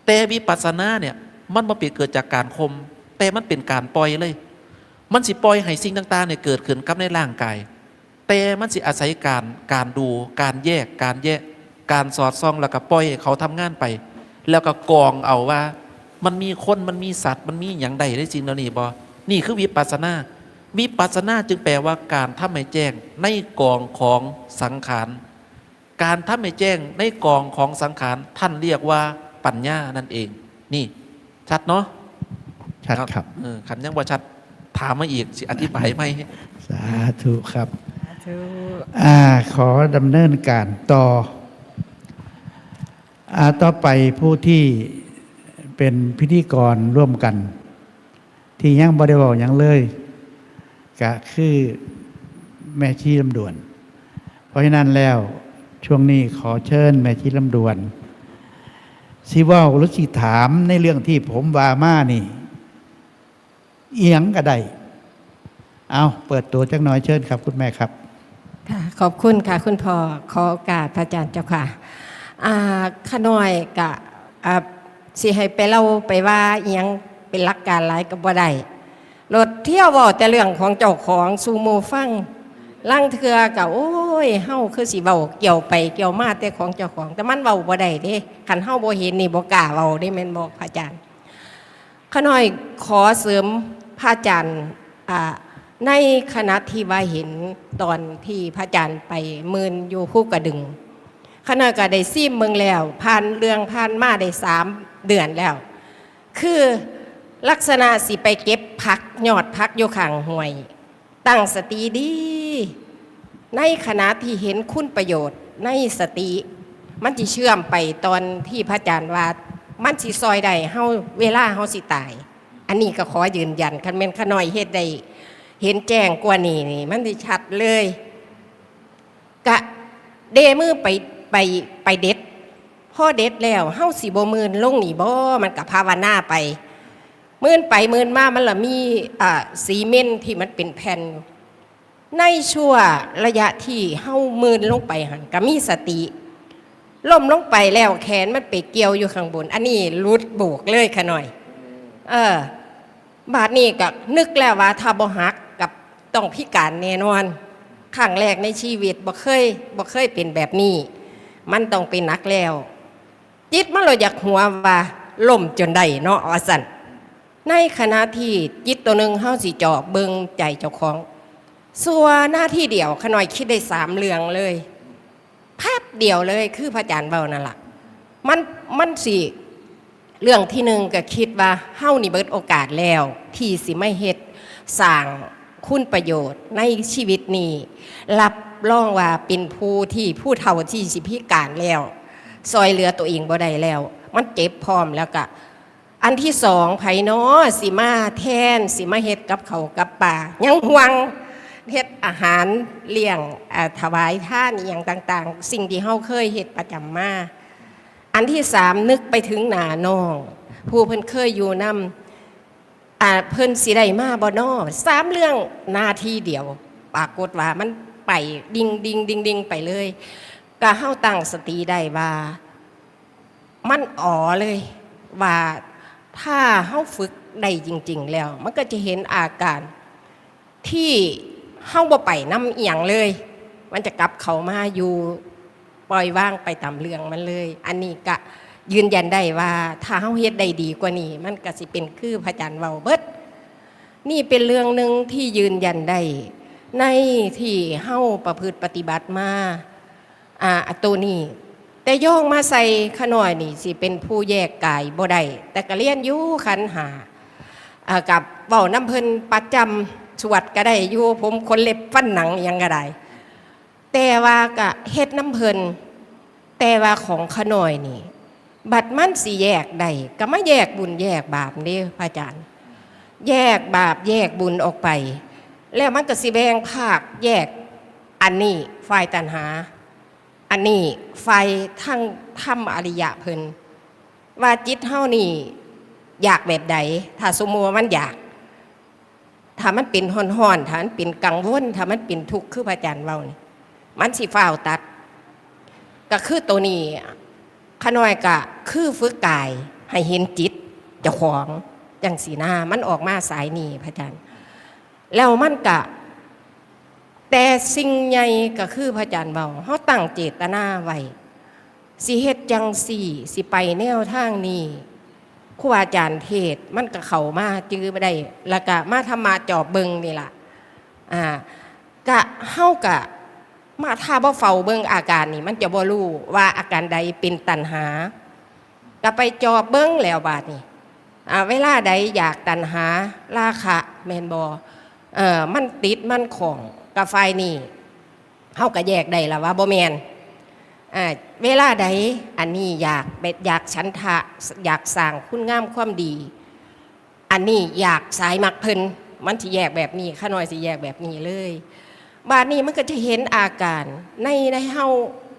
แต่วิปัสสนาเนี่ยมันบ่เกิดจากการข่มแต่มันเป็นการปล่อยเลยมันสิปล่อยให้สิ่งต่างๆเนี่ยเกิดขึ้นกับในร่างกายแต่มันสิอาศัยการดูการแยกการสอดส่องแล้วก็ปล่อยให้เขาทำงานไปแล้วก็กองเอาว่ามันมีคนมันมีสัตว์มันมีอย่างใดได้จริงแล้วนี่บ่นี่คือวิปัสสนาจึงแปลว่าการทำให้แจ้งในกองของสังขารการทำให้แจ้งในกองของสังขารท่านเรียกว่าปัญญานั่นเองนี่ชัดเนาะ ชัดครับ ขันยังว่าชัดถามมาอีกสิอธิบายไหม สาธุครับ สาธุ ขอดำเนินการต่อไปผู้ที่เป็นพิธีกรร่วมกัน ที่ยังบ่ได้บอกยังเลยก็คือแม่ชีลำดวน เพราะฉะนั้นแล้วช่วงนี้ขอเชิญแม่ชีลำดวนสิเว้าหรือสิถามในเรื่องที่ผมว่ามานี่เอียงก็ได้ เอาเปิดตัวจักหน่อยเชิญครับคุณแม่ครับ ค่ะขอบคุณค่ะคุณพ่อขอโอกาสพระอาจารย์เจ้าค่ะขน้อยกะสิให้ไปเล่าไปว่าเอียงเป็นหลักการหลายกับบ่ได้รถเที่ยวบ่แต่เรื่องของเจ้าของสู่หมู่ฟังลังเทือกะโอ้ยเฮาคือสิเว้าเกี่ยวไปเกี่ยวมาแต่ของเจ้าของแต่มันเว้าบ่ได้เด้คันเฮาบ่เห็นนี่บ่กล้าเว้าได้แม่นบ่พระอาจารย์ขน้อยขอเสริมพระอาจารย์ในคณะที่ว่าเห็นตอนที่พระอาจารย์ไปมืนอยู่ภูกระดึงขณะก็ได้ซิมเมืองแล้วผ่านเรื่องผ่านมาได้3 เดือนแล้ว คือลักษณะสิไปเก็บผักยอดผักอยู่ข้างห้วย ตั้งสติดีในขณะที่เห็นคุณประโยชน์ในสติมันจะเชื่อมไปตอนที่พระอาจารย์ว่ามันสิซอยได้เฮาเวลาเฮาสิตาย อันนี้ก็ขอยืนยันคันแม่นขน้อยเฮ็ดได้เห็นแจ้งกว่านี้นี่มันสิชัดเลยกะเดมือไปเด็ดพ่อเด็ดแล้วเฮาสิบ่มื่นลงนี่บ่มันก็ภาวนาไปมื่นไปมื่นมามันละมีซีเมนต์ที่มันเป็นแผ่นในชั่วระยะที่เฮามื่นลงไปหันก็มีสติล้มลงไปแล้วแขนมันไปเกี่ยวอยู่ข้างบนอันนี้รุดโบกเลยค่ะหน่อยบาดนี้ก็นึกแล้วว่าถ้าบ่หักกับต้องพิการแน่นอนครั้งแรกในชีวิตบ่เคยเป็นแบบนี้มันต้องเป็นนักแล้วจิตมันเราอยากหัวว่าล่มจนได้เนาะว่าซั่นในขณะที่จิตตัวหนึ่งเฮาสิเจาะเบิ่งใจเจ้าของส่วนหน้าที่เดียวขน้อยคิดได้3 เรื่องเลยแป๊บเดียวเลยคือพระอาจารย์เบานั่นล่ะมันสิเรื่องที่1ก็คิดว่าเฮานี่เบิดโอกาสแล้วที่สิไม่เฮ็ดสร้างคุณประโยชน์ในชีวิตนี้รับรองว่าเป็นผู้เฒ่าที่สิพิการแล้วซอยเหลือตัวเองบ่ได้แล้วมันเจ็บพร้อมแล้วก็อันที่2ไผน้อสิมาแทนสิมาเฮ็ดกับเขากับป่ายังห่วงเฮ็ดอาหารเลี้ยงถวายทานอย่างต่างๆสิ่งที่เฮาเคยเฮ็ดประจำมาอันที่3นึกไปถึงหน้าน้องผู้เพิ่นเคยอยู่นำเพิ่นสิได้มาบ่น้อ3 เรื่องนาทีเดียวปรากฏว่ามันไปดิ่งไปเลยก็เฮาตั้งสติได้ว่ามันอ๋อเลยว่าถ้าเฮาฝึกได้จริงๆแล้วมันก็จะเห็นอาการที่เฮาบ่ไปนำอีหยังเลยมันจะกลับเข้ามาอยู่ปล่อยว่างไปตามเรื่องมันเลยอันนี้ก็ยืนยันได้ว่าถ้าเฮาเฮ็ดได้ดีกว่านี้มันก็สิเป็นคือพระอาจารย์เว้าเบิดนี่เป็นเรื่องนึงที่ยืนยันได้ในที่เฮาประพฤติปฏิบัติมาตัวนี้แต่ย่องมาใส่ขน้อยนี่สิเป็นผู้แยกกายบ่ได้แต่ก็เรียนอยู่ขันหากับเว้าน้ำเพิ่นประจำสวดก็ได้อยู่ผมคนเล็บฟันหนังยังก็ได้แต่ว่าก็เฮ็ดน้ำเพิ่นแต่ว่าของขน้อยนี่บัดมันสิแยกได้ก็มาแยกบุญแยกบาปเด้พระอาจารย์แยกบาปแยกบุญออกไปแล้วมันก็สิแบ่งภาคแยกอันนี้ฝ่ายตัณหาอันนี้ฝ่ายทั้งธรรมอริยะเพิ่นว่าจิตเฮานี่อยากแบบใดถ้าสมมุติว่ามันอยากถ้ามันเป็นฮ้อนๆถ้ามันเป็นกังวลถ้ามันเป็นทุกข์คือพระอาจารย์เว้านี่มันสิฟ้าวตัดก็คือตัวนี้ขน้อยก็คือฝึกกายให้เห็นจิตเจ้าของจังสีหน้ามันออกมาสายนี้พระอาจารย์แล้วมันก็แต่สิ่งใหญ่ก็คือพระอาจารย์เบาเฮาตั้งเจตนาไว้สิเฮ็ดจังสี่สิไปแนวทางนี้ครูอาจารย์เทศมันก็เข้ามาจื้อบ่ได้แล้วก็มาธรรมะจอบเบิ่งนี่ล่ะก็เฮาก็มาถ้าบ่เฝ้าเบิ่งอาการนี่มันจะบ่รู้ว่าอาการใดเป็นตัณหาก็ไปจอบเบิ่งแล้วบาดนี้เวลาใดอยากตัณหาราคะแม่นบ่มันติดมันของกับไฟนี่เฮาก็แยกได้ละว่าบ่แม่นเวลาใดอันนี้อยากฉันทะอยากสร้างคุณงามความดีอันนี้อยากสายมักเพิ่นมันสิแยกแบบนี้ข้าน้อยสิแยกแบบนี้เลยบาดนี้มันก็จะเห็นอาการในเฮา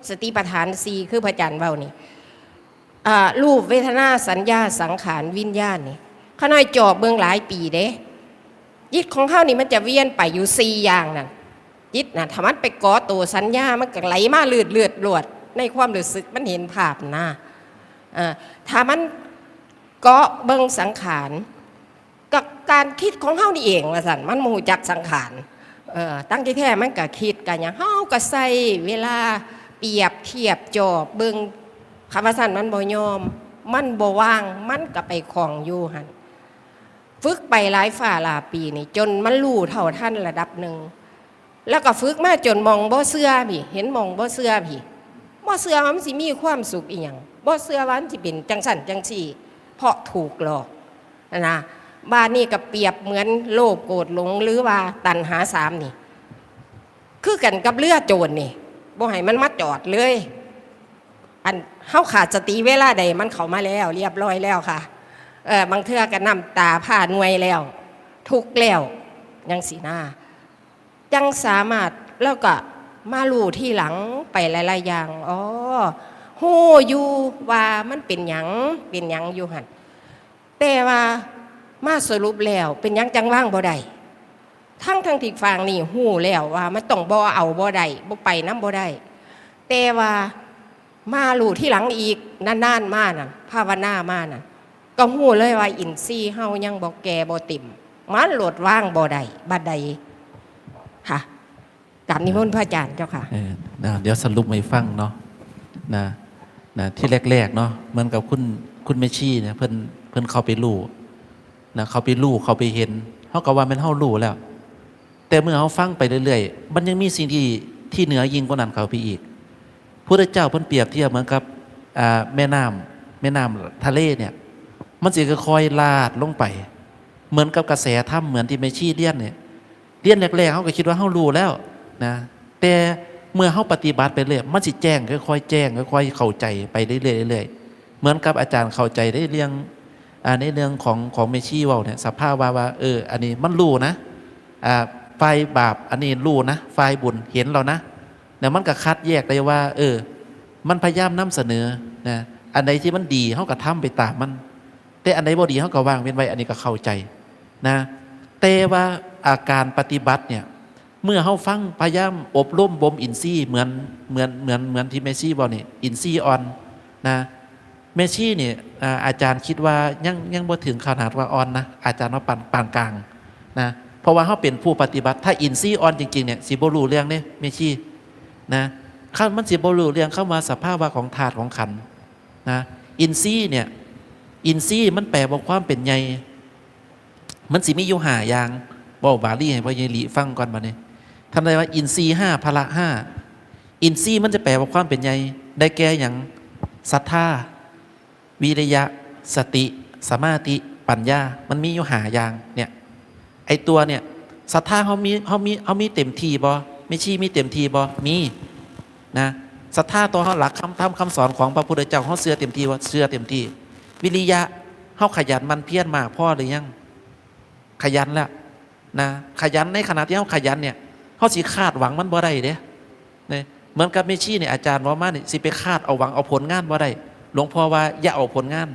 สติปัฏฐาน4คือพระอาจารย์เว้านี่รูปเวทนาสัญญาสังขารวิญญาณนี่ข้าน้อยจอบเบิ่งหลายปีเด้ จิตของเฮานี่มันจะเวียนไปอยู่4อย่างนั่นจิตน่ะถ้ามันไปก่อตัวสัญญามันก็ไหลมาเลือดลวดในความรู้สึกมันเห็นภาพนะถ้ามันเกาะเบิ่งสังขารกับการคิดของเฮานี่เองว่าซั่นมันบ่ฮู้จักสังขารตั้งที่แท้มันก็คิดกันหยังเฮาก็ใส่เวลาเปรียบเทียบจอบเบิ่งคำว่าซั่นมันบ่ยอมมันบ่ว่างมันก็ไปคล้องอยู่หั่นฝึกไปหลายฝ่าหลายปีนี่จนมันรู้เท่าทันระดับหนึ่งแล้วก็ฝึกมาจนมองบ่เชื่อพี่เห็นมองบ่เชื่อพี่บ่เชื่อว่ามันสิมีความสุขอีหยังบ่เชื่อว่ามันสิเป็นจังสั่นจังซี่เพราะถูกหลอกนะบ้านนี่ก็เปรียบเหมือนโลภโกรธหลงหรือว่าตัณหา3นี่คือกันกับเรือโจรนี่บ่ให้มันมาจอดเลยอันเฮาขาดสติเวลาใดมันเข้ามาแล้วเรียบร้อยแล้วค่ะบางเทื่อก็น้ำตาผ่าหน่วยแล้วทุกข์แล้วยังสีหน้ายังสามารถแล้วก็มารู้ที่หลังไปหลายๆอย่างฮู้อยู่ว่ามันเป็นหยังอยู่หั่นแต่ว่ามาสรุปแล้วเป็นหยังจังว่างบ่ได้ทั้งที่ฟังนี่ฮู้แล้วว่ามันต้องบ่เอาบ่ได้บ่ไปนำบ่ได้แต่ว่ามารู้ที่หลังอีกนานๆมานั่นภาวนามานั่นก็ฮู้เลยว่าอินทรีย์เฮายังบ่แก่บ่ติ่มมันโหลดว่างบ่ได้บัดใดค่ะกราบนิมนต์พระอาจารย์เจ้าค่ะเดี๋ยวสรุปให้ฟังเนาะนะที่แรกๆเนาะเหมือนกับคุณเมชี่เนี่ยเพิ่นเข้าไปรู้นะเขาไปเห็นเขาก็ว่ามันเฮารู้แล้วแต่เมื่อเขาฟังไปเรื่อยๆมันยังมีสิ่งที่เหนือยิ่งกว่านั้นเข้าไปอีกพระเจ้าเพิ่นเปรียบเทียบเหมือนกับแม่น้ำทะเลเนี่ยมันสิค่อยๆลาดลงไปเหมือนกับกระแสถ้ำเหมือนที่เมชี่เรียนแรกๆเขาก็คิดว่าเขารู้แล้วนะแต่เมื่อเขาปฏิบัติไปเรื่อยมันสิแจ้งค่อยๆแจ้งค่อยๆเข้าใจไปเรื่อยๆเหมือนกับอาจารย์เข้าใจได้เรื่องในเรื่องของเมชี่ว่าเนี่ยสภาพว่าอันนี้มันรู้นะไฟบาปอันนี้รู้นะไฟบุญเห็นเรานะเนี่ยมันก็คัดแยกได้ว่ามันพยายามนำเสนอนะอันใดที่มันดีเขาก็ทำไปตามมันแต่อันใดบ่ดีเขาก็วางเว้นไว้อันนี้ก็เข้าใจนะแต่ว่าอาการปฏิบัติเนี่ยเมื่อเขาฟังพยายามอบรมบ่มอินทรีย์เหมือนที่เมชี่บอกนี่อินทรีย์อ่อนนะเมชี่เนี่ยอาจารย์คิดว่ายังบ่ถึงขนาดว่าอ่อนนะอาจารย์ว่าปานกลางนะเพราะว่าเขาเป็นผู้ปฏิบัติถ้าอินทรีย์อ่อนจริงๆเนี่ยสิบ่รู้เรื่องเนี่ยเมชี่นะข้ามันสิบ่รู้เรื่องเข้ามาสภาพว่าของธาตุของขันธ์นะอินทรีย์เนี่ยอินทรีย์มันแปลว่าความเป็นใหญ่มันสิมีอยู่5อย่างบอกบาลีให้พ่อใหญ่หลีฟังก่อนบัดนี้ทำได้ว่าอินทรีย์5พละ5อินทรีย์มันจะแปลว่าความเป็นใหญ่ได้แก่อย่างศรัทธาวิริยะสติสมาธิปัญญามันมีอยู่5อย่างเนี่ยไอตัวเนี่ยศรัทธาเขามีเต็มที่บ่ไม่ชี้มีเต็มที่บ่มีนะศรัทธาตัวเขาหลักคำสอนของพระพุทธเจ้าเขาเชื่อเต็มที่ว่าเชื่อเต็มที่วิริยะเขาขยันมันเพียรมากพ่อหรือยังขยันแล้วนะขยันในขณะที่เขาขยันเนี่ยเขาสิคาดหวังมันบ่ได้เด้เนี่ยเหมือนกับเมชี่เนี่ยอาจารย์ว่ามาเนี่ยสิไปคาดเอาหวังเอาผลงานบ่ได้หลวงพ่อว่าอย่าเอาผลงาน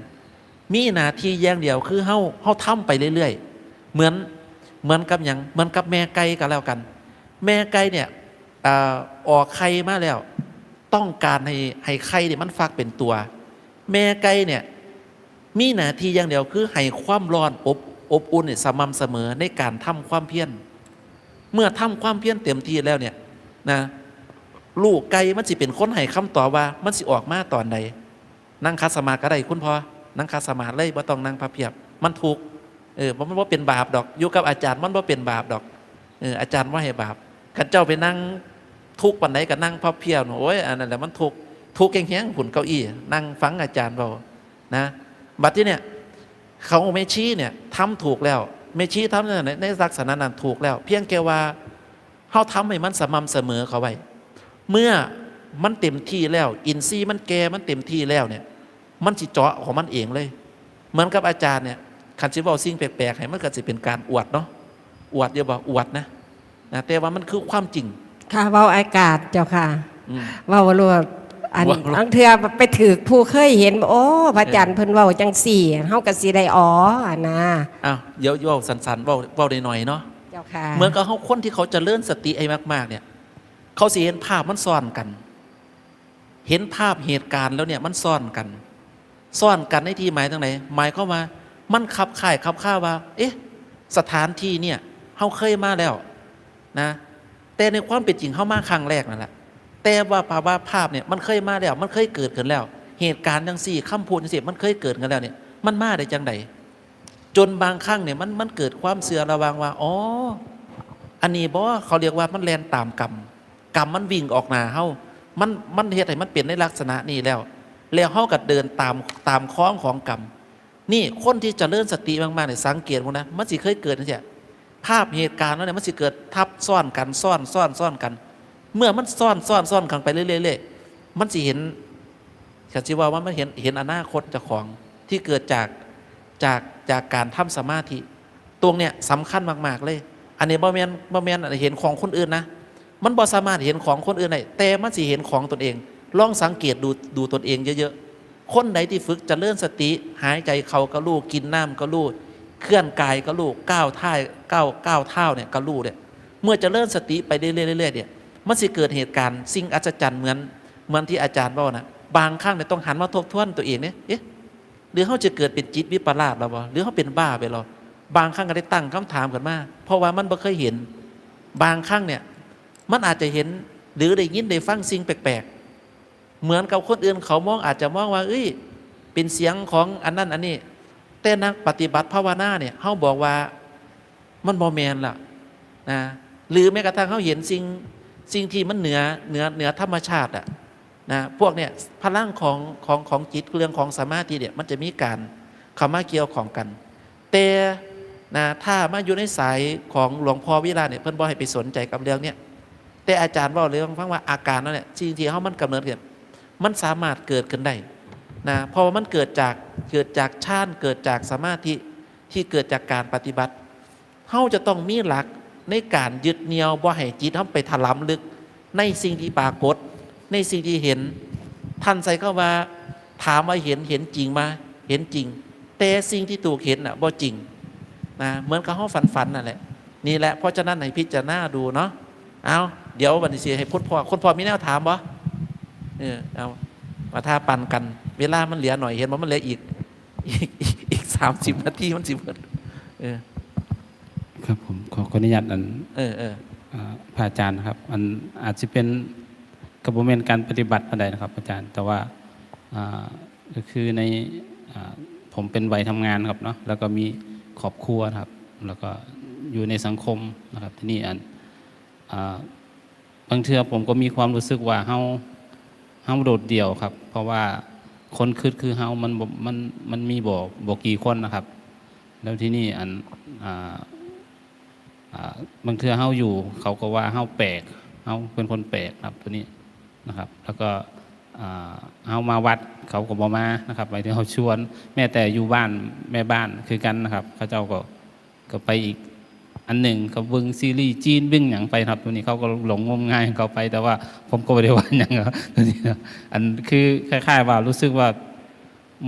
มีหน้าที่อย่างเดียวคือเขาทำไปเรื่อยๆเหมือนกับอย่างเหมือนกับแม่ไก่กันแล้วกันแม่ไก่เนี่ยออกไข่มาแล้วต้องการให้ไข่เนี่ยมันฟักเป็นตัวแม่ไก่เนี่ยมีหน้าที่อย่างเดียวคือให้ความร้อนอบอุ่นเนี่ยสม่ำเสมอในการทำความเพียรเมื่อทำความเพียรเต็มที่แล้วเนี่ยนะลูกไก่มันสิเป็นคนให้คำตอบว่ามันสิออกมาตอนใดนั่งคัดสมาธิก็ได้คุณพ่อนั่งคัดสมาธิเลยบ่ต้องนั่งพับเพียบมันถูกมันว่าเป็นบาปดอกอยู่กับอาจารย์มันว่าเป็นบาปดอกอาจารย์ว่าให้บาปขันเจ้าไปนั่งทุกปันไหนก็นั่งพับเพียบโอ้ยอันนั้นแหละมันทุกแข็งๆผุนเก้าอี้นั่งฟังอาจารย์เรานะบัดที่เนี่ยเขาเมชี้เนี่ยทำถูกแล้วเมชี้ทำในลักษณะนั้นถูกแล้วเพียงแค่ว่าเขาทำให้มันสม่ำเสมอเขาไว้เมื่อมันเต็มที่แล้วอินทรีย์มันแก่มันเต็มที่แล้วเนี่ยมันสิเจาะของมันเองเลยเหมือนกับอาจารย์เนี่ยคันสิบอกสิ่งแปลกๆให้มันก็จะเป็นการอวดเนาะอวดเดี๋ยวบอกอวดนะแต่ว่ามันคือความจริงค่ะเว้าอากาศเจ้าค่ะเว้ารวด อัน ว่า อังเทือไปถือผู้เคยเห็นโอ้พระอาจารย์เพิ่นเว้าจังสี่เฮาก็สิได้อ๋อนะ อ้าวเดี๋ยวเว้าสันๆเว้าได้หน่อยเนาะ เจ้าค่ะ เหมือนกับเขาคนที่เขาเจะเลื่อนสติไอ้มากๆเนี่ยเขาสิเห็นภาพมันซ่อนกัน เห็นภาพเหตุการณ์แล้วเนี่ยมันซ่อนกันในที่หมายตรงไหนหมายเข้ามามันขับข่ายขับข้าว่า เอ๊ะ สถานที่เนี่ยเขาเคยมาแล้วนะแต่ในความเป็นจริงเขามาครั้งแรกนั่นแหละแต่ว่าภาพเนี่ยมันเคยมาแล้วมันเคยเกิดขึ้นแล้ว เหตุการณ์จังสี่คำพูดจังสี่มันเคยเกิดกันแล้วเนี่ยมันมาได้จังใดจนบางครั้งเนี่ยมันเกิดความเสื่อระวังว่าอ๋ออันนี้บอกว่าเขาเรียกว่ามันแลนตามกรรมมันวิ่งออกหน้าเฮามันเหตุให้มันเปลี่ยนในลักษณะนี้แล้วเฮาก็เดินตามคล้องของกรรมนี่คนที่เจะเลื่อนสติมากๆเนี่ยสังเกตพวกนะมันสิเคยเกิดนะเจ้ะภาพเหตุการณ์นั้นเนี่ยมันสิเกิดทับซ้อนกันซ้อนกัน เมื่อมันซ้อนกันไปเรื่อยๆมันสิเห็นก็สิว่ามันเห็นอนาคตเจ้าของที่เกิดจากการทำสมาธิตรงเนี่ยสำคัญมากๆเลยอันนี้บ่แม่นเห็นของคนอื่นนะมันบ่สามารถเห็นของคนอื่นได้แต่มันสิเห็นของตนเองลองสังเกตดูตนเองเยอะๆคนไหนที่ฝึกเจริญสติหายใจเขาก็รู้กินน้ำก็รู้เคลื่อนกายก็รู้ก้าวเท้าเนี่ยก็รู้เนี่ยเมื่อเจริญสติไปเรื่อยๆเนี่ยมันสิเกิดเหตุการณ์สิ่งอัศจรรย์เหมือนที่อาจารย์ว่านะบางครั้งเนี่ยต้องหันมาทบทวนตัวเองเนี่ยเอ๊ะหรือเขาจะเกิดเป็นจิตวิปลาสหรือเปล่าหรือเขาเป็นบ้าไปหรอบางครั้งก็ได้ตั้งคำถามกันมาเพราะว่ามันไม่เคยเห็นบางครั้งเนี่ยมันอาจจะเห็นหรือได้ยินได้ฟังสิ่งแปลกๆเหมือนกับคนอื่นเขามองอาจจะมองว่าเอ้ยเป็นเสียงของอันนั้นอันนี้แต่นักปฏิบัติภาวนาเนี่ยเขาบอกว่ามันบ่แมนล่ะนะหรือแม้กระทั่งเขาเห็นสิ่งที่มันเหนือธรรมชาติอ่ะนะพวกเนี่ยพลังของจิตเรื่องของสมาธิเนี่ยมันจะมีการเข้ามาเกี่ยวของกันแต่นะถ้ามาอยู่ในสายของหลวงพ่อวิราเนี่ยเพิ่นบอกให้ไปสนใจกับเรื่องเนี้ยแต่อาจารย์บอกเรื่องฟังว่าอาการนั่นแหละจริงๆเขามันกำเนิดเกิดมันสามารถเกิดขึ้นได้นะเพราะว่ามันเกิดจากฌานเกิดจากสมาธิที่เกิดจากการปฏิบัติเขาจะต้องมีหลักในการยึดเหนี่ยวบ่ให้จิตเขาไปถลำลึกในสิ่งที่ปรากฏในสิ่งที่เห็นท่านใส่เข้าว่าถามว่าเห็นจริงมาเห็นจริงแต่สิ่งที่ถูกเห็นน่ะบ่จริงนะเหมือนกับเขาฝันนั่นแหละนี่แหละเพราะฉะนั้นให้พิจารณาดูเนาะเอาเดี๋ยววันนี้สิให้คนพอมีแนวถามบ่เอามาท่าปันกันเวลามันเหลือหน่อยเห็นว่ามันเหลืออีก30 นาทีมันสิเบิดครับผมขออนุญาตอันพระอาจารย์นะครับอันอาจจะเป็นกระบวนการการปฏิบัติอะไรนะครับอาจารย์แต่ว่าก็คือในผมเป็นวัยทำงานครับเนาะแล้วก็มีครอบครัวครับแล้วก็อยู่ในสังคมนะครับที่นี่บางเทื่อผมก็มีความรู้สึกว่าเฮาโดดเดี่ยวครับเพราะว่าคนคือเฮามันมีบ่กี่คนนะครับ แล้วที่นี่บางเทื่อเฮาอยู่เขาก็ว่าเฮาแปลกเฮาเป็นคนแปลกครับตัวนี้นะครับแล้วก็เฮามาวัดเขาก็บ่มานะครับหมายถึงเขาชวนแม้แต่อยู่บ้านแม่บ้านคือกันนะครับเขาเจ้าก็ไปอีกอันหนึ่งเขาเบิ่งซีรีส์จีนเบิ่งหยังไปครับตัวนี้เขาก็หลงงมงายของเขาไปแต่ว่าผมก็ไม่ได้ว่าหยังครับตัวนี้อันคือคล้ายๆว่ารู้สึกว่า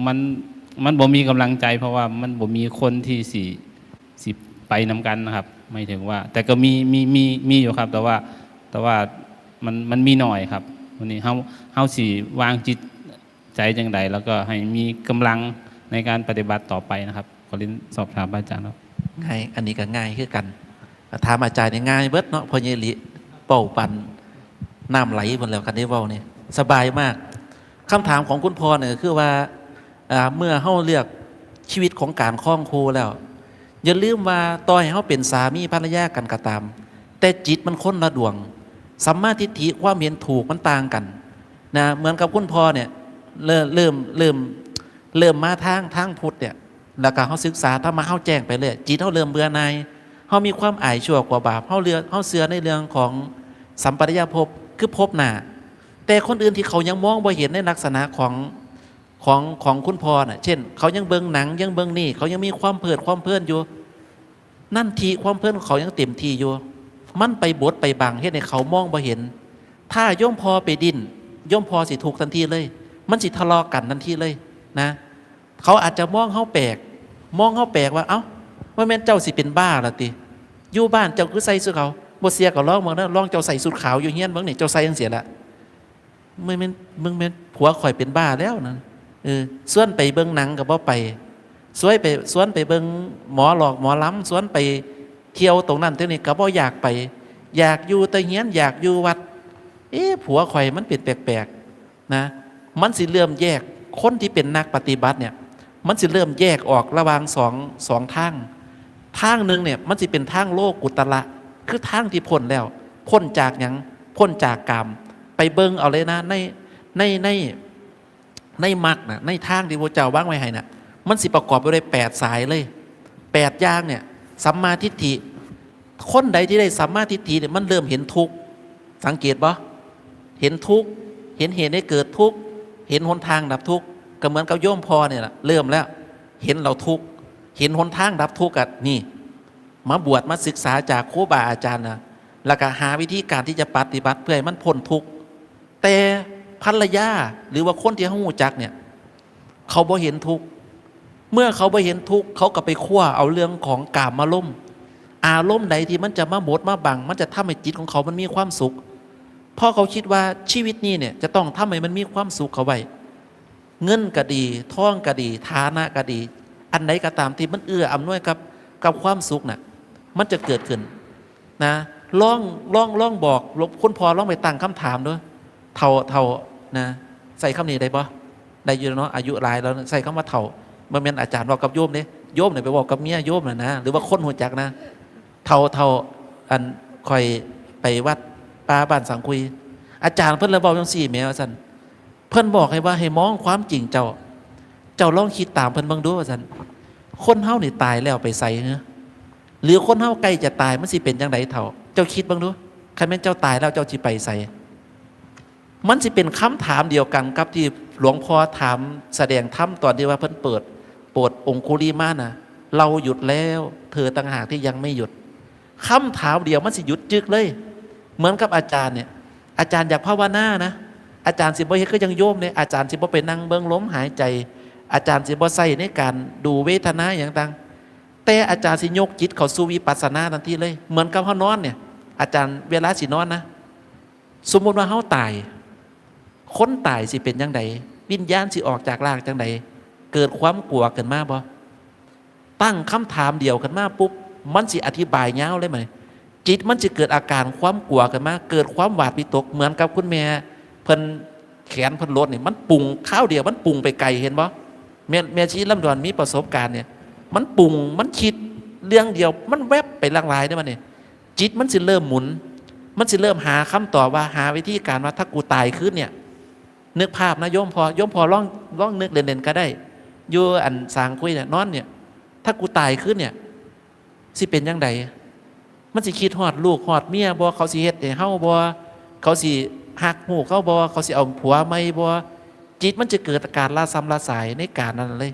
มันบ่มีกำลังใจเพราะว่ามันบ่มีคนที่สิไปนำกันนะครับไม่ถึงว่าแต่ก็มีอยู่ครับแต่ว่ามันมีหน่อยครับวันนี้เฮาสิวางจิตใจจังใดแล้วก็ให้มีกำลังในการปฏิบัติต่อไปนะครับขอเรียนสอบถามอาจารย์ครับง่ายอันนี้ก็ง่ายคือกันถามอาจารย์เนี่ยง่ายเบิดเนาะพอเยลิเป่าปันน้ำไหลบนแล้วกันได้เว้าเนี่ยสบายมากคำถามของคุณพ่อเนี่ยคือว่าเมื่อเฮาเลือกชีวิตของการคล้องครูแล้วอย่าลืมว่าต่อให้เฮาเป็นสามีภรรยากันก็ตามแต่จิตมันคนละดวงสัมมาทิฏฐิความเห็นถูกมันต่างกันนะเหมือนกับคุณพ่อเนี่ยเริ่มมาทางพุทธเนี่ยแล้วก็เฮาศึกษาธรรมะเฮาแจ้งไปเลยจิตเฮาเริ่มเบื่อหน่ายเฮามีความอายชั่วกว่าบาปเฮาเชื่อในเรื่องของสัมปรายภพคือภพหน้าแต่คนอื่นที่เขายังมองบ่เห็นในลักษณะของคุณพ่อน่ะเช่นเขายังเบิ่งหนังยังเบิ่งนี่เขายังมีความเพลินอยู่นั่นทีความเพลินเขายังเต็มที่อยู่มันไปบดไปบังเฮ็ดให้เขามองบ่เห็นถ้าโยมพอไปดิ้น ย่อมพอสิถูกทันทีเลย มันสิทะเลาะกันทันทีเลยนะเขาอาจจะมองเฮาแปลกว่าเอ้าว่าแม่นเจ้าสิเป็นบ้าละติอยู่บ้านเจ้าคือใส่สุดเขาบ่เสียก็ลองเบิ่งนะลองเจ้าใส่สุดขาวอยู่เฮียนเบิ่งนี่เจ้าใส่จังเสียละมึงแม่นผัวข่อยเป็นบ้าแล้วนั่นส่วนไปเบิ่งหนังก็บ่ไปสวนไปเบิ่งหมอหลอกหมอล้ำสวนไปเที่ยวตรงนั้นตรงนี้ก็บ่อยากไปอยากอยู่แต่เฮียนอยากอยู่วัดผัวข่อยมันเป็นแปลกๆนะมันสิเริ่มแยกคนที่เป็นนักปฏิบัติเนี่ยมันสิเริ่มแยกออกระหว่างสองทางหนึ่งเนี่ยมันสิเป็นทางโลกุตระคือทางที่พ้นแล้วพ้นจากหยังพ้นจากกรรมไปเบิ่งเอาเลยนะในมรรคนะในทางที่พระเจ้าวางไว้ให้นะมันสิประกอบไปด้วย8 สายเลย8 อย่างเนี่ยสัมมาทิฏฐิคนใดที่ได้สัมมาทิฏฐิเนี่ยมันเริ่มเห็นทุกข์สังเกตบ่เห็นทุกข์เห็นเหตุให้เกิดทุกข์เห็นหนทางดับทุกข์ก็เหมือนกับโยมพ่อเนี่ยแหละเริ่มแล้วเห็นเราทุกข์เห็นหนทางดับทุกข์กันนี่มาบวชมาศึกษาจากครูบาอาจารย์นะแล้วก็หาวิธีการที่จะปฏิบัติเพื่อให้มันพ้นทุกข์แต่ภรรยาหรือว่าคนที่เขาหูจักเนี่ยเขาบ่เห็นทุกข์เมื่อเขาบ่เห็นทุกข์เขาก็ไปคว้าเอาเรื่องของกามารมณ์อารมณ์ใดที่มันจะมาบดมาบังมันจะทำให้จิตของเขามันมีความสุขเพราะเขาคิดว่าชีวิตนี้เนี่ยจะต้องทำให้มันมีความสุขเขาไว้เงินก็ดีทองก็ดีฐานะก็ดีอันไหนก็ตามที่มันเอื้ออำนวยกับความสุขน่ะมันจะเกิดขึ้นนะลองบอกคุณพ่อลองไปตั้งคำถามด้วยเท่านะใส่คำนี้ได้ปะได้อยู่เนาะอายุหลายแล้วใส่คำว่าเท่ามันเป็นอาจารย์บอกกับโยมเนี่ยโยมเนี่ยไปบอกกับเมียโยมนะหรือว่าคนหัวจักนะเท่าอันคอยไปวัดป่าบ้านสังคุยอาจารย์เพิ่นเลยบอกจังซี่แม่ว่าซั่นเพิ่นบอกให้ว่าให้มองความจริงเจ้าลองคิดตามเพิ่นเบิ่งดูว่าซั่นคนเฮานี่ตายแล้วไปไสเหรอหรือคนเฮาใกล้จะตายมันสิเป็นจังไดเท่าเจ้าคิดเบิ่งดูคันแม่นเจ้าตายแล้วเจ้าสิไปไสมันสิเป็นคำถามเดียวกันกับที่หลวงพ่อถามแสดงธรรมตอนที่ว่าเพิ่นโปรดองคุลิมานะเราหยุดแล้วเธอต่างหากที่ยังไม่หยุดคำถามเดียวมันสิหยุดจึกเลยเหมือนกับอาจารย์เนี่ยอาจารย์อยากภาวนานะอาจารย์สิบ่เฮ็ดคือยังโยมเนี่ยอาจารย์สิบ่ไปนั่งเบิ่งลมหายใจอาจารย์สิบ่ใส่ในการดูเวทนาอย่างต่างแต่อาจารย์สิยกจิตเข้าสู่วิปัสสนาทันทีเลยเหมือนกับเฮานอนเนี่ยอาจารย์เวลาสินอนนะสมมุติว่าเฮาตายคนตายสิเป็นจังไดวิญญาณสิออกจากร่างจังไดเกิดความกลัวกันมาบ่ตั้งคำถามเดียวกันมาปุ๊บมันสิอธิบายยาวเลยมั้ยจิตมันจะเกิดอาการความกลัวกันมาเกิดความหวาดวิตกเหมือนกับคุณแม่เพิ่นแขนเพิ่นลดนี่มันปุ่งข้าวเดียวมันปุ่งไปไกลเห็นบ่แม่ชีลำดวนมีประสบการณ์เนี่ยมันปุ่งมันคิดเรื่องเดียวมันแวบไปหลากหลายได้มันนี่จิตมันสิเริ่มหมุนมันสิเริ่มหาคำตอบว่าหาวิธีการว่าถ้ากูตายขึ้นเนี่ยนึกภาพนะโยมพอลองนึกเล่นๆก็ได้อยู่อันสางคุยเนี่ยนอนเนี่ยถ้ากูตายขึ้นเนี่ยสิเป็นยังไงมันสิคิดฮอดลูกฮอดเมียบ่เขาสิเฮ็ดให้เฮาบ่เขาสิหักหูเขาบ่เขาสิเอาผัวใหม่บ่จิตมันจะเกิดอาการละซ้ำละสายในการนั้นเลย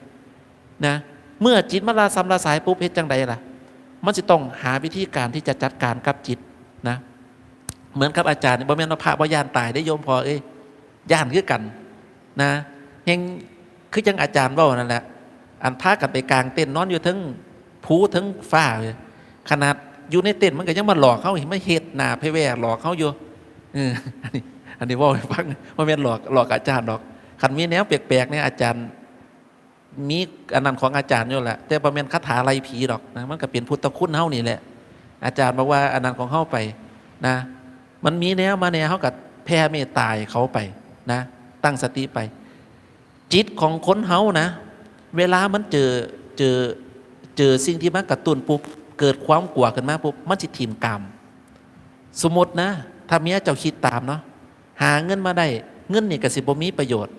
นะเมื่อจิตมันละซ้ำละสายปุ๊บเฮ็ดจังไดล่ะมันจะต้องหาวิธีการที่จะจัดการกับจิตนะเหมือนกับอาจารย์บ่แม่นว่าพระบ่ย่านตายได้โยมพอย่านคือกันนะแห่งคือจังอาจารย์เว้านั่นแหละอันพากันไปกลางเต้นนอนอยู่ทั้งภูทั้งฟ้าเลยขนาดอยู่ในเต้นมันก็ยังมาหลอกเขาเห็นไม่เฮ็ดหน้าไปแว่หลอกเขาอยู่อันนี้ว่าให้ฟังว่าแม่นหลอกอาจารย์หรอกคันมีแนวแปลกๆเนี่ยอาจารย์มีอันนั้นของอาจารย์อยู่แหละแต่บ่แม่นคาถาไล่ผีหรอกนะมันก็เป็นพุทธคุณเฮานี่แหละอาจารย์บอกว่าอันนั้นของเฮาไปนะมันมีแนวมาแนวเฮาก็แผ่เมตตาเขาไปนะตั้งสติไปจิตของคนเฮานะเวลามันเจอสิ่งที่มันกระตุ้นปุ๊บเกิดความกลัวขึ้นมาปุ๊บมันสิถิ่มกรรมสมมตินะถ้าเมียเจ้าคิดตามเนาะหาเงินมาได้เงินนี่ก็สิบ่มีประโยชน์